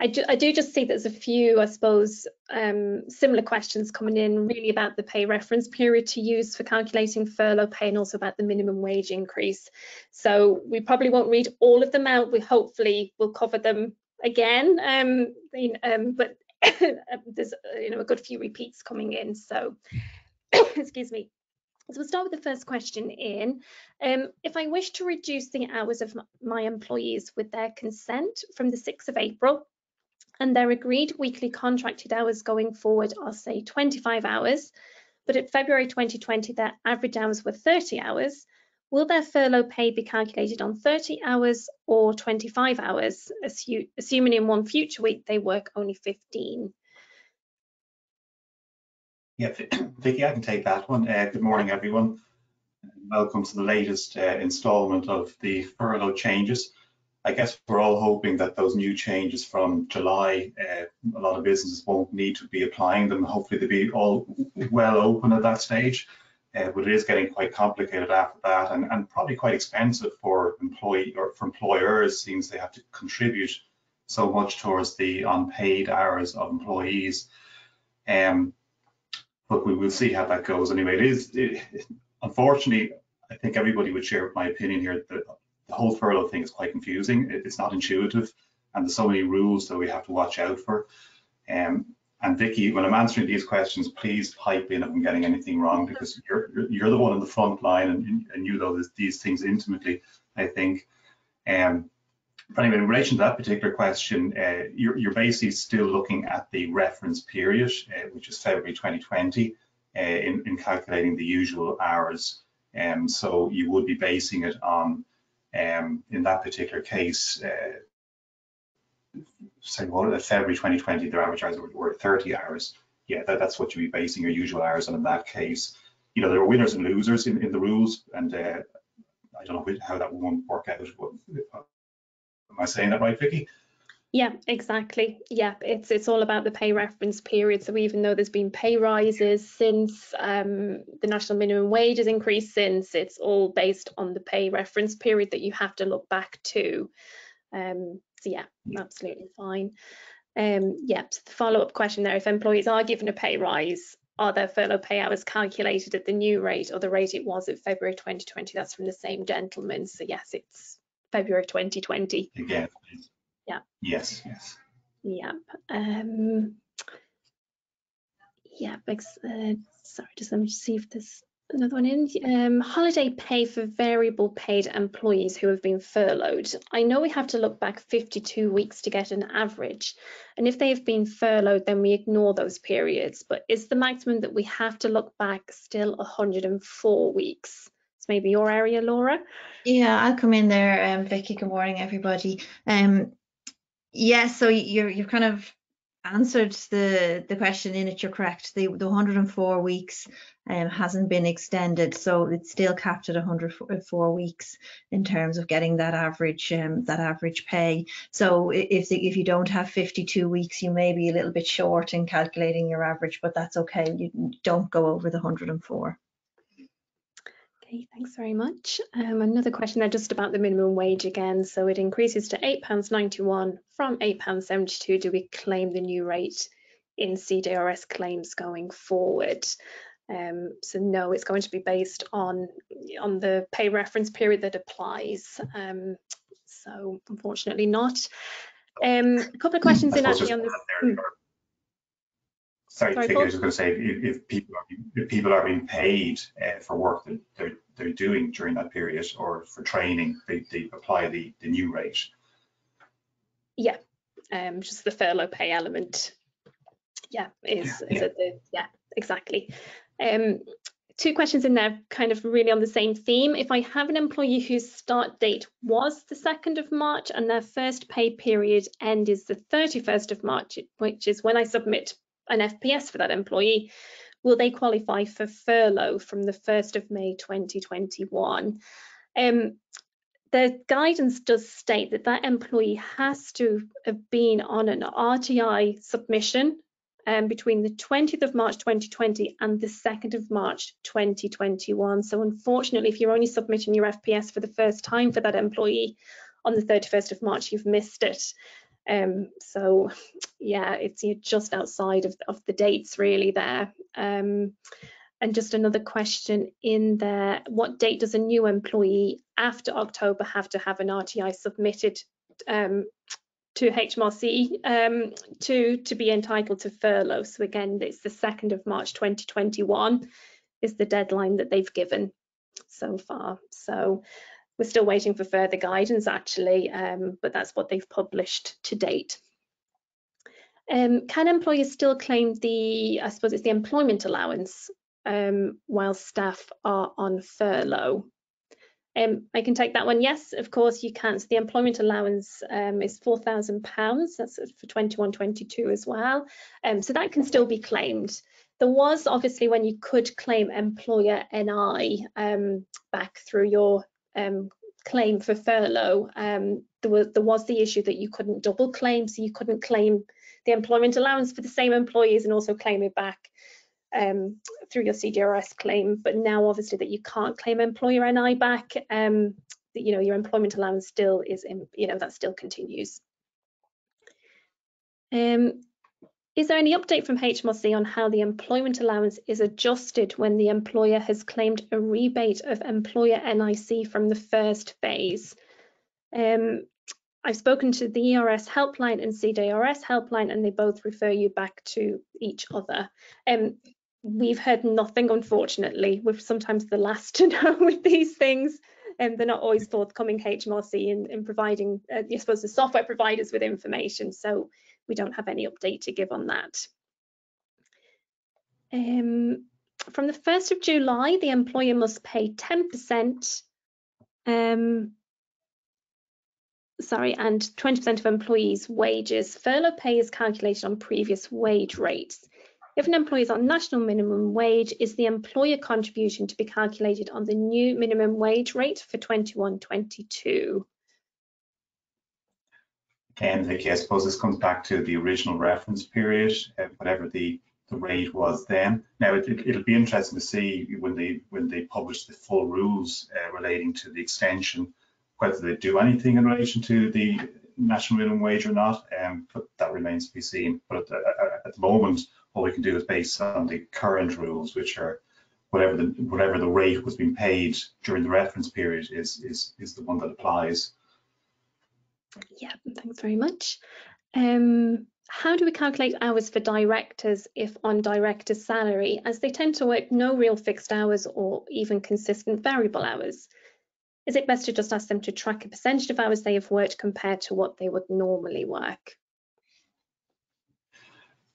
I do just see there's a few, I suppose, similar questions coming in really about the pay reference period to use for calculating furlough pay and also about the minimum wage increase. So we probably won't read all of them out. We hopefully will cover them again, but there's a good few repeats coming in. So excuse me. So we'll start with the first question in. If I wish to reduce the hours of my employees with their consent from the 6th of April, and their agreed weekly contracted hours going forward are, say, 25 hours, but at February 2020, their average hours were 30 hours, will their furlough pay be calculated on 30 hours or 25 hours, assuming in one future week they work only 15? Yeah, Vicky, I can take that one. Good morning, everyone. Welcome to the latest instalment of the furlough changes. I guess we're all hoping that those new changes from July, a lot of businesses won't need to be applying them. Hopefully they'll be all well open at that stage. But it is getting quite complicated after that, and probably quite expensive for employers, since they have to contribute so much towards the unpaid hours of employees. But we will see how that goes. Anyway, unfortunately, I think everybody would share my opinion here. The whole furlough thing is quite confusing. It's not intuitive, and there's so many rules that we have to watch out for. And Vicky, when I'm answering these questions, please pipe in if I'm getting anything wrong, because you're the one on the front line, and you know these things intimately, I think. But anyway, in relation to that particular question, you're basically still looking at the reference period, which is February 2020, in calculating the usual hours. So you would be basing it on, in that particular case, February 2020, their average hours were 30 hours. Yeah, that's what you'd be basing your usual hours on in that case. You know, there are winners and losers in the rules, and I don't know how that won't work out. Am I saying that right, Vicky? Yeah, exactly. Yeah, it's all about the pay reference period. So even though there's been pay rises since, the national minimum wage has increased since, it's all based on the pay reference period that you have to look back to. So yeah, absolutely fine. Yeah, so the follow-up question there, if employees are given a pay rise, are their furlough pay hours calculated at the new rate or the rate it was at February 2020? That's from the same gentleman. So yes, it's February 2020. Again. Yeah. Yes. Yeah. Yeah. Sorry, just let me see if there's Another one in, holiday pay for variable paid employees who have been furloughed. I know we have to look back 52 weeks to get an average, and if they have been furloughed, then we ignore those periods. But is the maximum that we have to look back still 104 weeks? It's maybe your area, Laura? Yeah, I'll come in there. Vicky, good morning, everybody. Yeah, so you've kind of answered the question in it. You're correct. The 104 weeks hasn't been extended, so it's still capped at 104 weeks in terms of getting that average pay. So if you don't have 52 weeks, you may be a little bit short in calculating your average, but that's okay. You don't go over the 104. Okay, thanks very much. Another question there just about the minimum wage again. So it increases to £8.91 from £8.72. Do we claim the new rate in CJRS claims going forward? So no, it's going to be based on the pay reference period that applies. So unfortunately not. A couple of questions in actually on this. Sorry, I was just going to say, if people are being paid for work that they're doing during that period, or for training, they apply the new rate. Yeah, just the furlough pay element. Yeah, yeah, exactly. Two questions in there, kind of really on the same theme. If I have an employee whose start date was the 2nd of March and their first pay period end is the 31st of March, which is when I submit an FPS for that employee, will they qualify for furlough from the 1st of May 2021? The guidance does state that that employee has to have been on an RTI submission between the 20th of March 2020 and the 2nd of March 2021. So unfortunately, if you're only submitting your FPS for the first time for that employee on the 31st of March, you've missed it. So yeah, it's just outside of the dates really there. And just another question in there, what date does a new employee after October have to have an RTI submitted to HMRC to be entitled to furlough? So again, it's the 2nd of March 2021 is the deadline that they've given so far. So we're still waiting for further guidance actually, but that's what they've published to date. Can employers still claim I suppose it's the employment allowance while staff are on furlough? I can take that one. Yes, of course you can. So the employment allowance is £4,000. That's for 21-22 as well. So that can still be claimed. There was obviously when you could claim employer NI back through your claim for furlough, there was the issue that you couldn't double claim, so you couldn't claim the employment allowance for the same employees and also claim it back through your CJRS claim. But now obviously that you can't claim employer NI back, your employment allowance still is that still continues. Is there any update from HMRC on how the employment allowance is adjusted when the employer has claimed a rebate of employer NIC from the first phase? I've spoken to the ERS helpline and CJRS helpline, and they both refer you back to each other. We've heard nothing, unfortunately. We're sometimes the last to know with these things, and they're not always forthcoming, HMRC, in providing, I suppose, the software providers with information. So we don't have any update to give on that. From the 1st of July, the employer must pay 10%, and 20% of employees' wages. Furlough pay is calculated on previous wage rates. If an employee is on national minimum wage, is the employer contribution to be calculated on the new minimum wage rate for 21-22? Again, Vicky, I suppose this comes back to the original reference period, whatever the rate was then. Now, it'll be interesting to see when they publish the full rules relating to the extension, whether they do anything in relation to the national minimum wage or not, but that remains to be seen. But at the moment, all we can do is based on the current rules, which are whatever the rate was being paid during the reference period is the one that applies. Yeah, thanks very much. how do we calculate hours for directors if on director's salary, as they tend to work no real fixed hours or even consistent variable hours? Is it best to just ask them to track a percentage of hours they have worked compared to what they would normally work?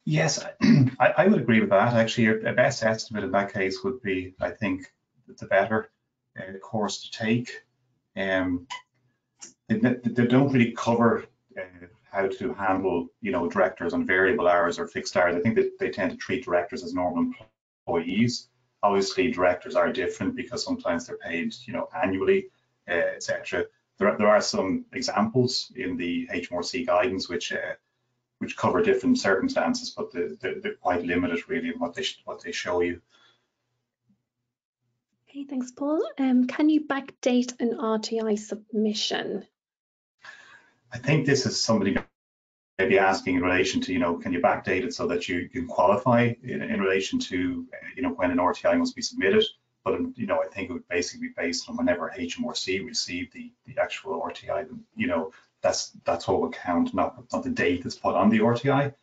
Yes, I would agree with that. Actually, a best estimate in that case would be, I think, the better course to take. They don't really cover how to handle, directors on variable hours or fixed hours. I think that they tend to treat directors as normal employees. Obviously, directors are different because sometimes they're paid, annually, etc. There are some examples in the HMRC guidance which cover different circumstances, but they're quite limited really in what they show you. Okay, thanks, Paul. Can you backdate an RTI submission? I think this is somebody maybe asking in relation to, can you backdate it so that you can qualify in relation to, when an RTI must be submitted. But, I think it would basically be based on whenever HMRC received the actual RTI, that's what would count, not the date that's put on the RTI.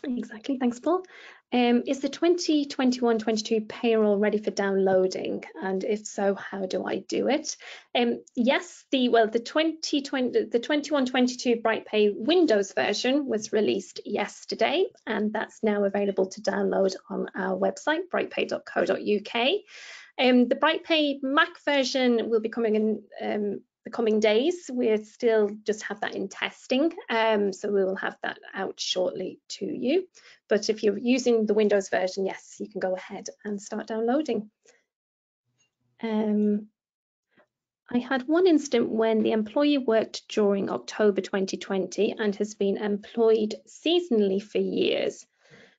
Exactly, thanks, Paul. Is the 2021-22 payroll ready for downloading? And if so, how do I do it? Yes, the 21-22 BrightPay Windows version was released yesterday, and that's now available to download on our website, brightpay.co.uk. The BrightPay Mac version will be coming in the coming days. We still just have that in testing, so we will have that out shortly to you. But if you're using the Windows version, yes, you can go ahead and start downloading. I had one incident when the employee worked during October 2020 and has been employed seasonally for years.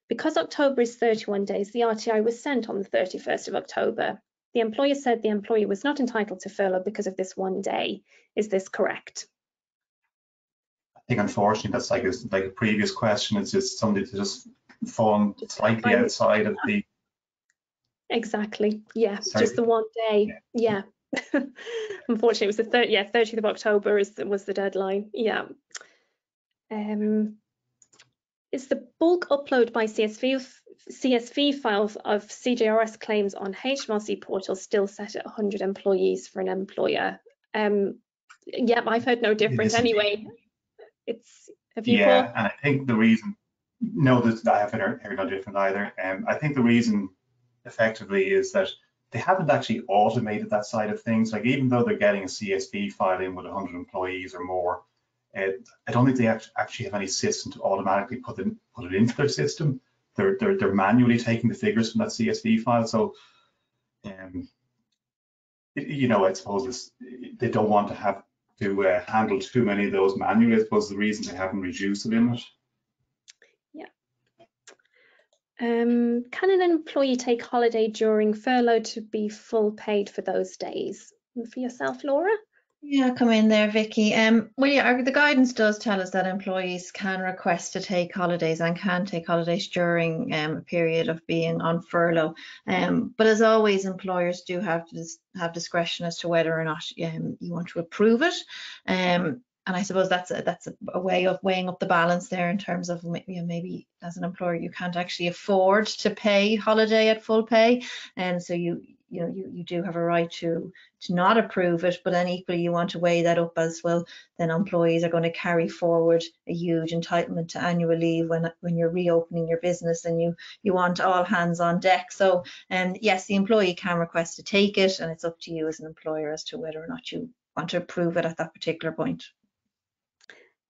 Because October is 31 days, the RTI was sent on the 31st of October. The employer said the employee was not entitled to furlough because of this one day. Is this correct? I think unfortunately that's like a previous question. It's just somebody to just fall slightly outside of the. Exactly. Yeah, Sorry. just the one day. Yeah. Unfortunately, it was the 30th of October was the deadline. Yeah. Is the bulk upload by CSV files of CJRS claims on HMRC portal still set at 100 employees for an employer? Yeah, I've heard no different anyway. Have you, yeah, Paul? and I think the reason, no, I haven't heard no different either. I think the reason effectively is that they haven't actually automated that side of things. Like, even though they're getting a CSV file in with 100 employees or more, I don't think they actually have any system to automatically put it into their system. They're manually taking the figures from that CSV file. So, I suppose they don't want to have to handle too many of those manually. I suppose the reason they haven't reduced the limit. Yeah. Can an employee take holiday during furlough to be full paid for those days? And for yourself, Laura? Yeah, come in there, Vicky. Well, yeah, the guidance does tell us that employees can request to take holidays and can take holidays during a period of being on furlough. But as always, employers do have to have discretion as to whether or not you want to approve it. And I suppose that's a way of weighing up the balance there in terms of maybe as an employer you can't actually afford to pay holiday at full pay, and so you do have a right to not approve it, but then equally you want to weigh that up as well. Then employees are going to carry forward a huge entitlement to annual leave when you're reopening your business, and you want all hands on deck. So yes, the employee can request to take it, and it's up to you as an employer as to whether or not you want to approve it at that particular point.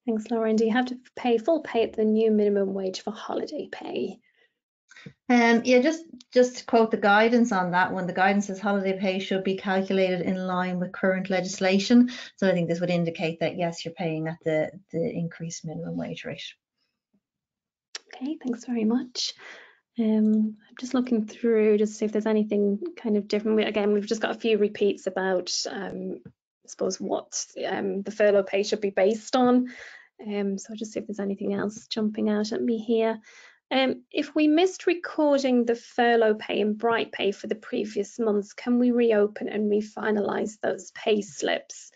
Thanks, Laura. And do you have to pay full pay at the new minimum wage for holiday pay? Yeah, just to quote the guidance on that one, the guidance says holiday pay should be calculated in line with current legislation. So I think this would indicate that yes, you're paying at the increased minimum wage rate. Okay, thanks very much. I'm just looking through just to see if there's anything kind of different. Again, we've just got a few repeats about I suppose what the furlough pay should be based on. So I'll just see if there's anything else jumping out at me here. If we missed recording the furlough pay in BrightPay for the previous months, can we reopen and refinalise those pay slips?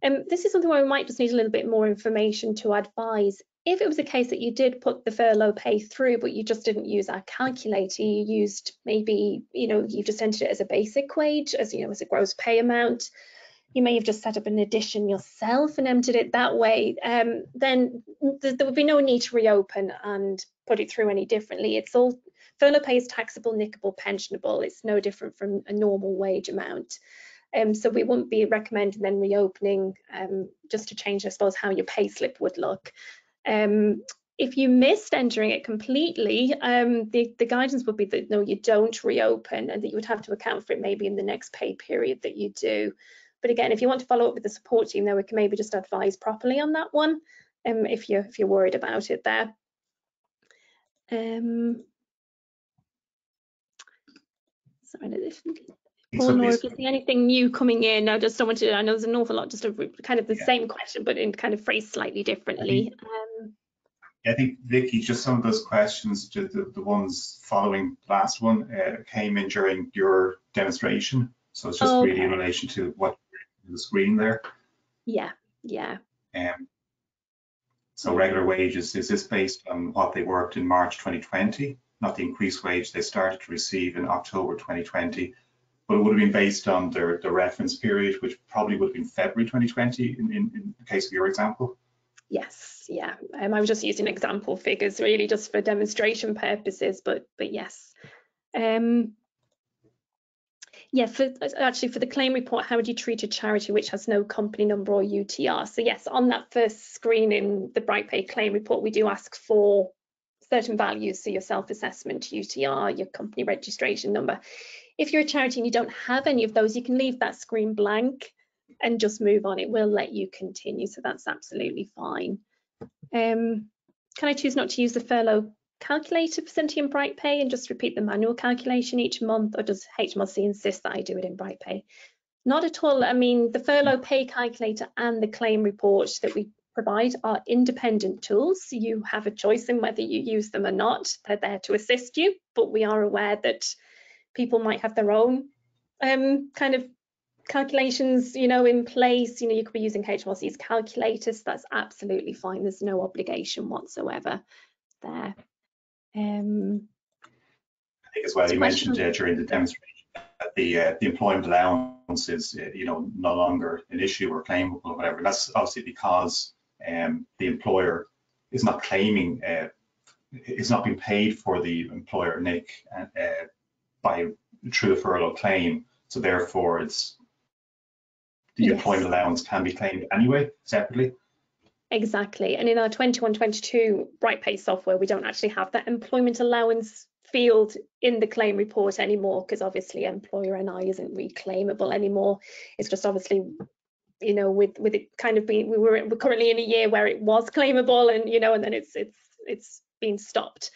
This is something where we might just need a little bit more information to advise if it was a case that you did put the furlough pay through, but you just didn't use our calculator, you used maybe, you just entered it as a basic wage, as as a gross pay amount. You may have just set up an addition yourself and entered it that way. Then there would be no need to reopen and put it through any differently. It's all furlough pay is taxable, nickable, pensionable. It's no different from a normal wage amount. So we wouldn't be recommending then reopening just to change, I suppose, how your pay slip would look. If you missed entering it completely, the guidance would be that no, you don't reopen, and that you would have to account for it maybe in the next pay period that you do. But again, if you want to follow up with the support team, then we can maybe just advise properly on that one, if you're worried about it there. Sorry, Paul, or if you see anything new coming in, I just don't want to. I know there's an awful lot, just kind of the same question, but in kind of phrased slightly differently. I think, Vicky, just some of those questions, the ones following the last one, came in during your demonstration. So it's just really in relation to what the screen there. Yeah. So regular wages, is this based on what they worked in March 2020, not the increased wage they started to receive in October 2020, but it would have been based on the reference period, which probably would have been February 2020 in the case of your example? Yes, yeah. I was just using example figures really just for demonstration purposes, but yes. Yeah, for the claim report, how would you treat a charity which has no company number or UTR? So yes, on that first screen in the BrightPay claim report, we do ask for certain values, so your self-assessment, UTR, your company registration number. If you're a charity and you don't have any of those, you can leave that screen blank and just move on. It will let you continue, so that's absolutely fine. Can I choose not to use the furlough calculator facility in BrightPay and just repeat the manual calculation each month, or does HMRC insist that I do it in BrightPay? Not at all. I mean, the furlough pay calculator and the claim report that we provide are independent tools. You have a choice in whether you use them or not. They're there to assist you, but we are aware that people might have their own kind of calculations, in place. You could be using HMRC's calculators. That's absolutely fine. There's no obligation whatsoever there. I think as well, you mentioned during the demonstration that the employment allowance is no longer an issue or claimable or whatever. That's obviously because the employer is not claiming, it's not being paid for the employer, Nick, through the furlough claim. So therefore, the employment allowance can be claimed anyway, separately. Exactly. And in our 21-22 BrightPay software, we don't actually have that employment allowance field in the claim report anymore, because obviously employer NI isn't reclaimable anymore. It's just obviously, with it kind of being, we're currently in a year where it was claimable, and and then it's been stopped.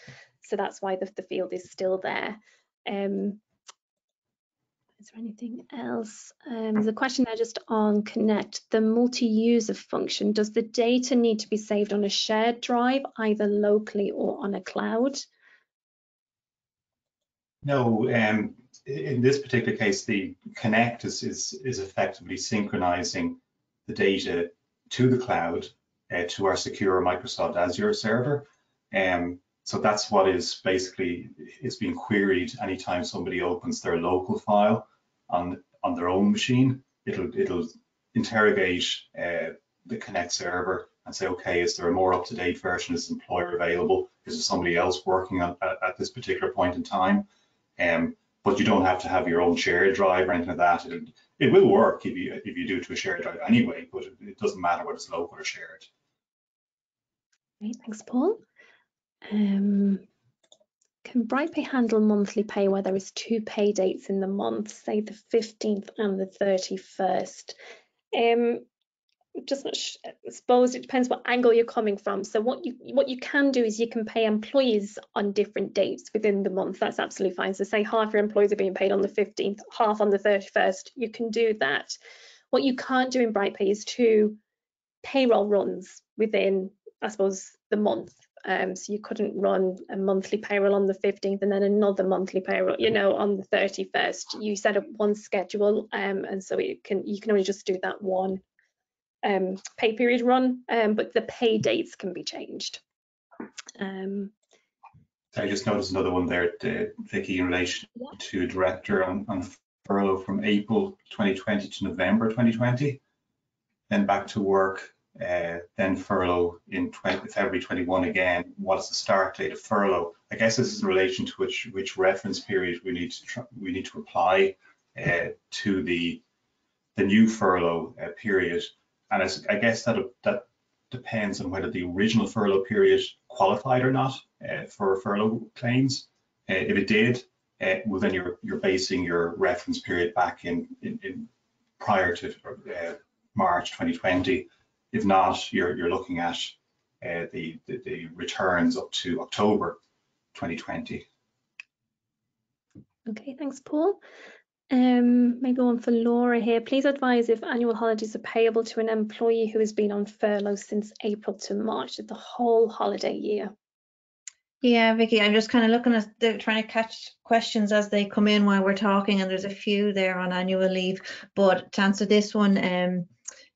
So that's why the field is still there. Is there anything else? There's a question there just on Connect, the multi-user function. Does the data need to be saved on a shared drive, either locally or on a cloud? No, in this particular case, the Connect is effectively synchronizing the data to the cloud, to our secure Microsoft Azure server. So that's what is basically, it's being queried anytime somebody opens their local file on their own machine. It'll interrogate the Connect server and say, okay, is there a more up-to-date version? Is the employer available? Is there somebody else working at this particular point in time? But you don't have to have your own shared drive or anything like that. It will work if you do it to a shared drive anyway, but it doesn't matter whether it's local or shared. Great, thanks, Paul. Can BrightPay handle monthly pay where there is 2 pay dates in the month, say the 15th and the 31st? Just not I suppose it depends what angle you're coming from. So what you can do is you can pay employees on different dates within the month. That's absolutely fine. So say half your employees are being paid on the 15th, half on the 31st. You can do that. What you can't do in BrightPay is 2 payroll runs within, I suppose, the month. So you couldn't run a monthly payroll on the 15th and then another monthly payroll, on the 31st. You set up one schedule, and so you can only just do that one pay period run, but the pay dates can be changed. I just noticed another one there, Vicky, in relation to director on furlough from April 2020 to November 2020, then back to work, then furlough in February 21 again. What is the start date of furlough? I guess this is in relation to which reference period we need to apply to the new furlough period, and I guess that depends on whether the original furlough period qualified or not for furlough claims. If it did, well, then you're basing your reference period back in prior to March 2020. If not, you're looking at the returns up to October 2020. Okay, thanks, Paul. Maybe one for Laura here. Please advise if annual holidays are payable to an employee who has been on furlough since April to March of the whole holiday year. Yeah, Vicky, I'm just kind of looking at trying to catch questions as they come in while we're talking, and there's a few there on annual leave. But to answer this one,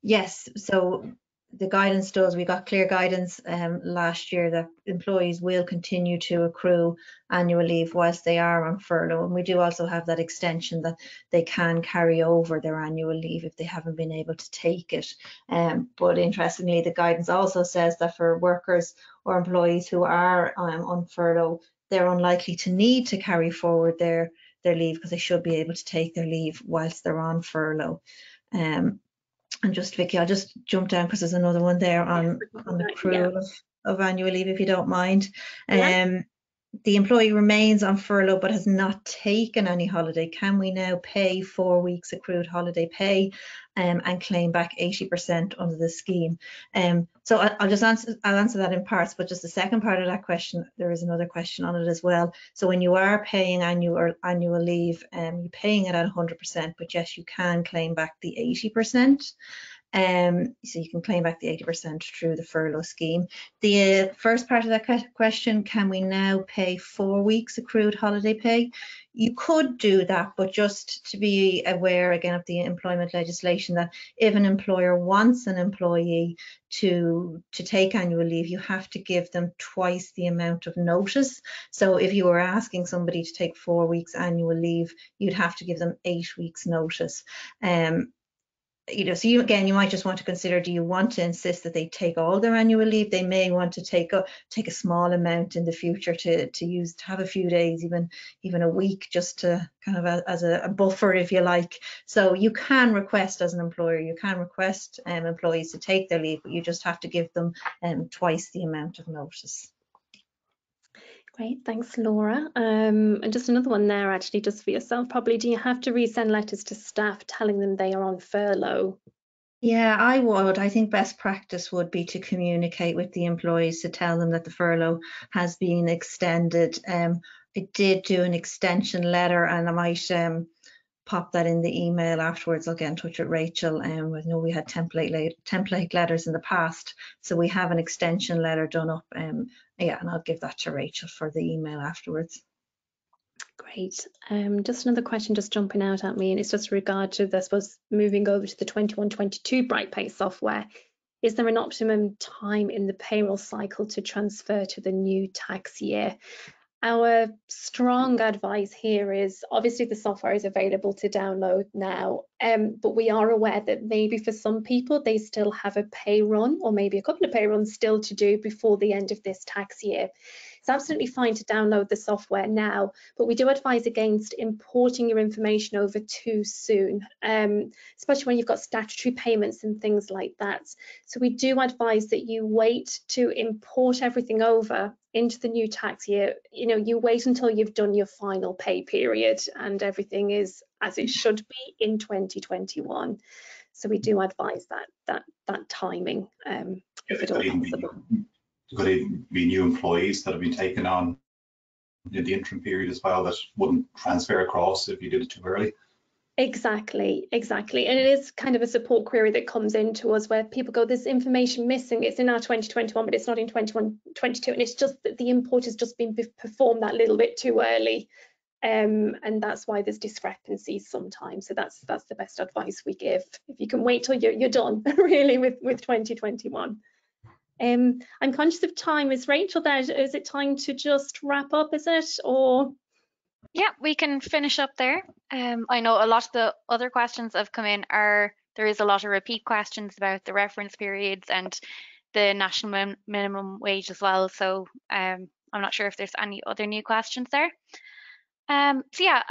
yes, so the guidance we got clear guidance last year that employees will continue to accrue annual leave whilst they are on furlough, and we do also have that extension that they can carry over their annual leave if they haven't been able to take it. But interestingly, the guidance also says that for workers or employees who are on furlough, they're unlikely to need to carry forward their leave because they should be able to take their leave whilst they're on furlough. And just, Vicky, I'll just jump down because there's another one there on the accrual of annual leave, if you don't mind. Yeah. The employee remains on furlough but has not taken any holiday. Can we now pay 4 weeks accrued holiday pay and claim back 80% under the scheme? So I'll answer that in parts, but just the second part of that question, there is another question on it as well. So when you are paying annual leave, you're paying it at 100%, but yes, you can claim back the 80%. So you can claim back the 80% through the furlough scheme. The first part of that question, can we now pay 4 weeks accrued holiday pay? You could do that, but just to be aware again of the employment legislation that if an employer wants an employee to take annual leave, you have to give them twice the amount of notice. So if you were asking somebody to take 4 weeks annual leave, you'd have to give them 8 weeks notice. So you might just want to consider, do you want to insist that they take all their annual leave? They may want to take a small amount in the future to have a few days, even a week, just to kind of as a buffer, if you like. So you can request as an employer, you can request employees to take their leave, but you just have to give them twice the amount of notice. Great, thanks, Laura. And just another one there, actually, just for yourself, probably. Do you have to resend letters to staff telling them they are on furlough? Yeah, I would. I think best practice would be to communicate with the employees to tell them that the furlough has been extended. I did do an extension letter, and I might pop that in the email afterwards. I'll get in touch with Rachel. I know we had template letters in the past, so we have an extension letter done up. Yeah, and I'll give that to Rachel for the email afterwards. Great. Just another question just jumping out at me, and it's just regard to, I suppose, moving over to the 21-22 BrightPay software. Is there an optimum time in the payroll cycle to transfer to the new tax year? Our strong advice here is, obviously the software is available to download now, but we are aware that maybe for some people they still have a pay run, or maybe a couple of pay runs still to do before the end of this tax year. It's absolutely fine to download the software now, but we do advise against importing your information over too soon, especially when you've got statutory payments and things like that. So we do advise that you wait to import everything over into the new tax year. You wait until you've done your final pay period and everything is as it should be in 2021. So we do advise that timing, if at all possible. Could it be new employees that have been taken on in the interim period as well that wouldn't transfer across if you did it too early? Exactly. And it is kind of a support query that comes into us where people go, there's information missing, it's in our 2021, but it's not in 21-22, and it's just that the import has just been performed that little bit too early. and that's why there's discrepancies sometimes. So that's the best advice we give. If you can wait till you're done, really, with 2021. I'm conscious of time. Is Rachel there? Is it time to just wrap up, is it? Or yeah, we can finish up there. I know a lot of the other questions that have come in there is a lot of repeat questions about the reference periods and the national minimum wage as well. So I'm not sure if there's any other new questions there. So yeah,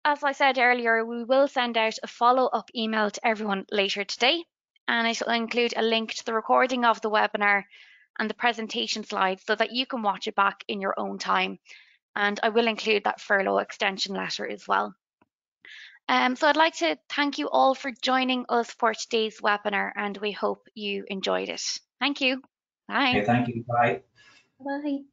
as I said earlier, we will send out a follow-up email to everyone later today, and it will include a link to the recording of the webinar and the presentation slides so that you can watch it back in your own time. And I will include that furlough extension letter as well. So I'd like to thank you all for joining us for today's webinar, and we hope you enjoyed it. Thank you. Bye. Okay, thank you. Bye. bye.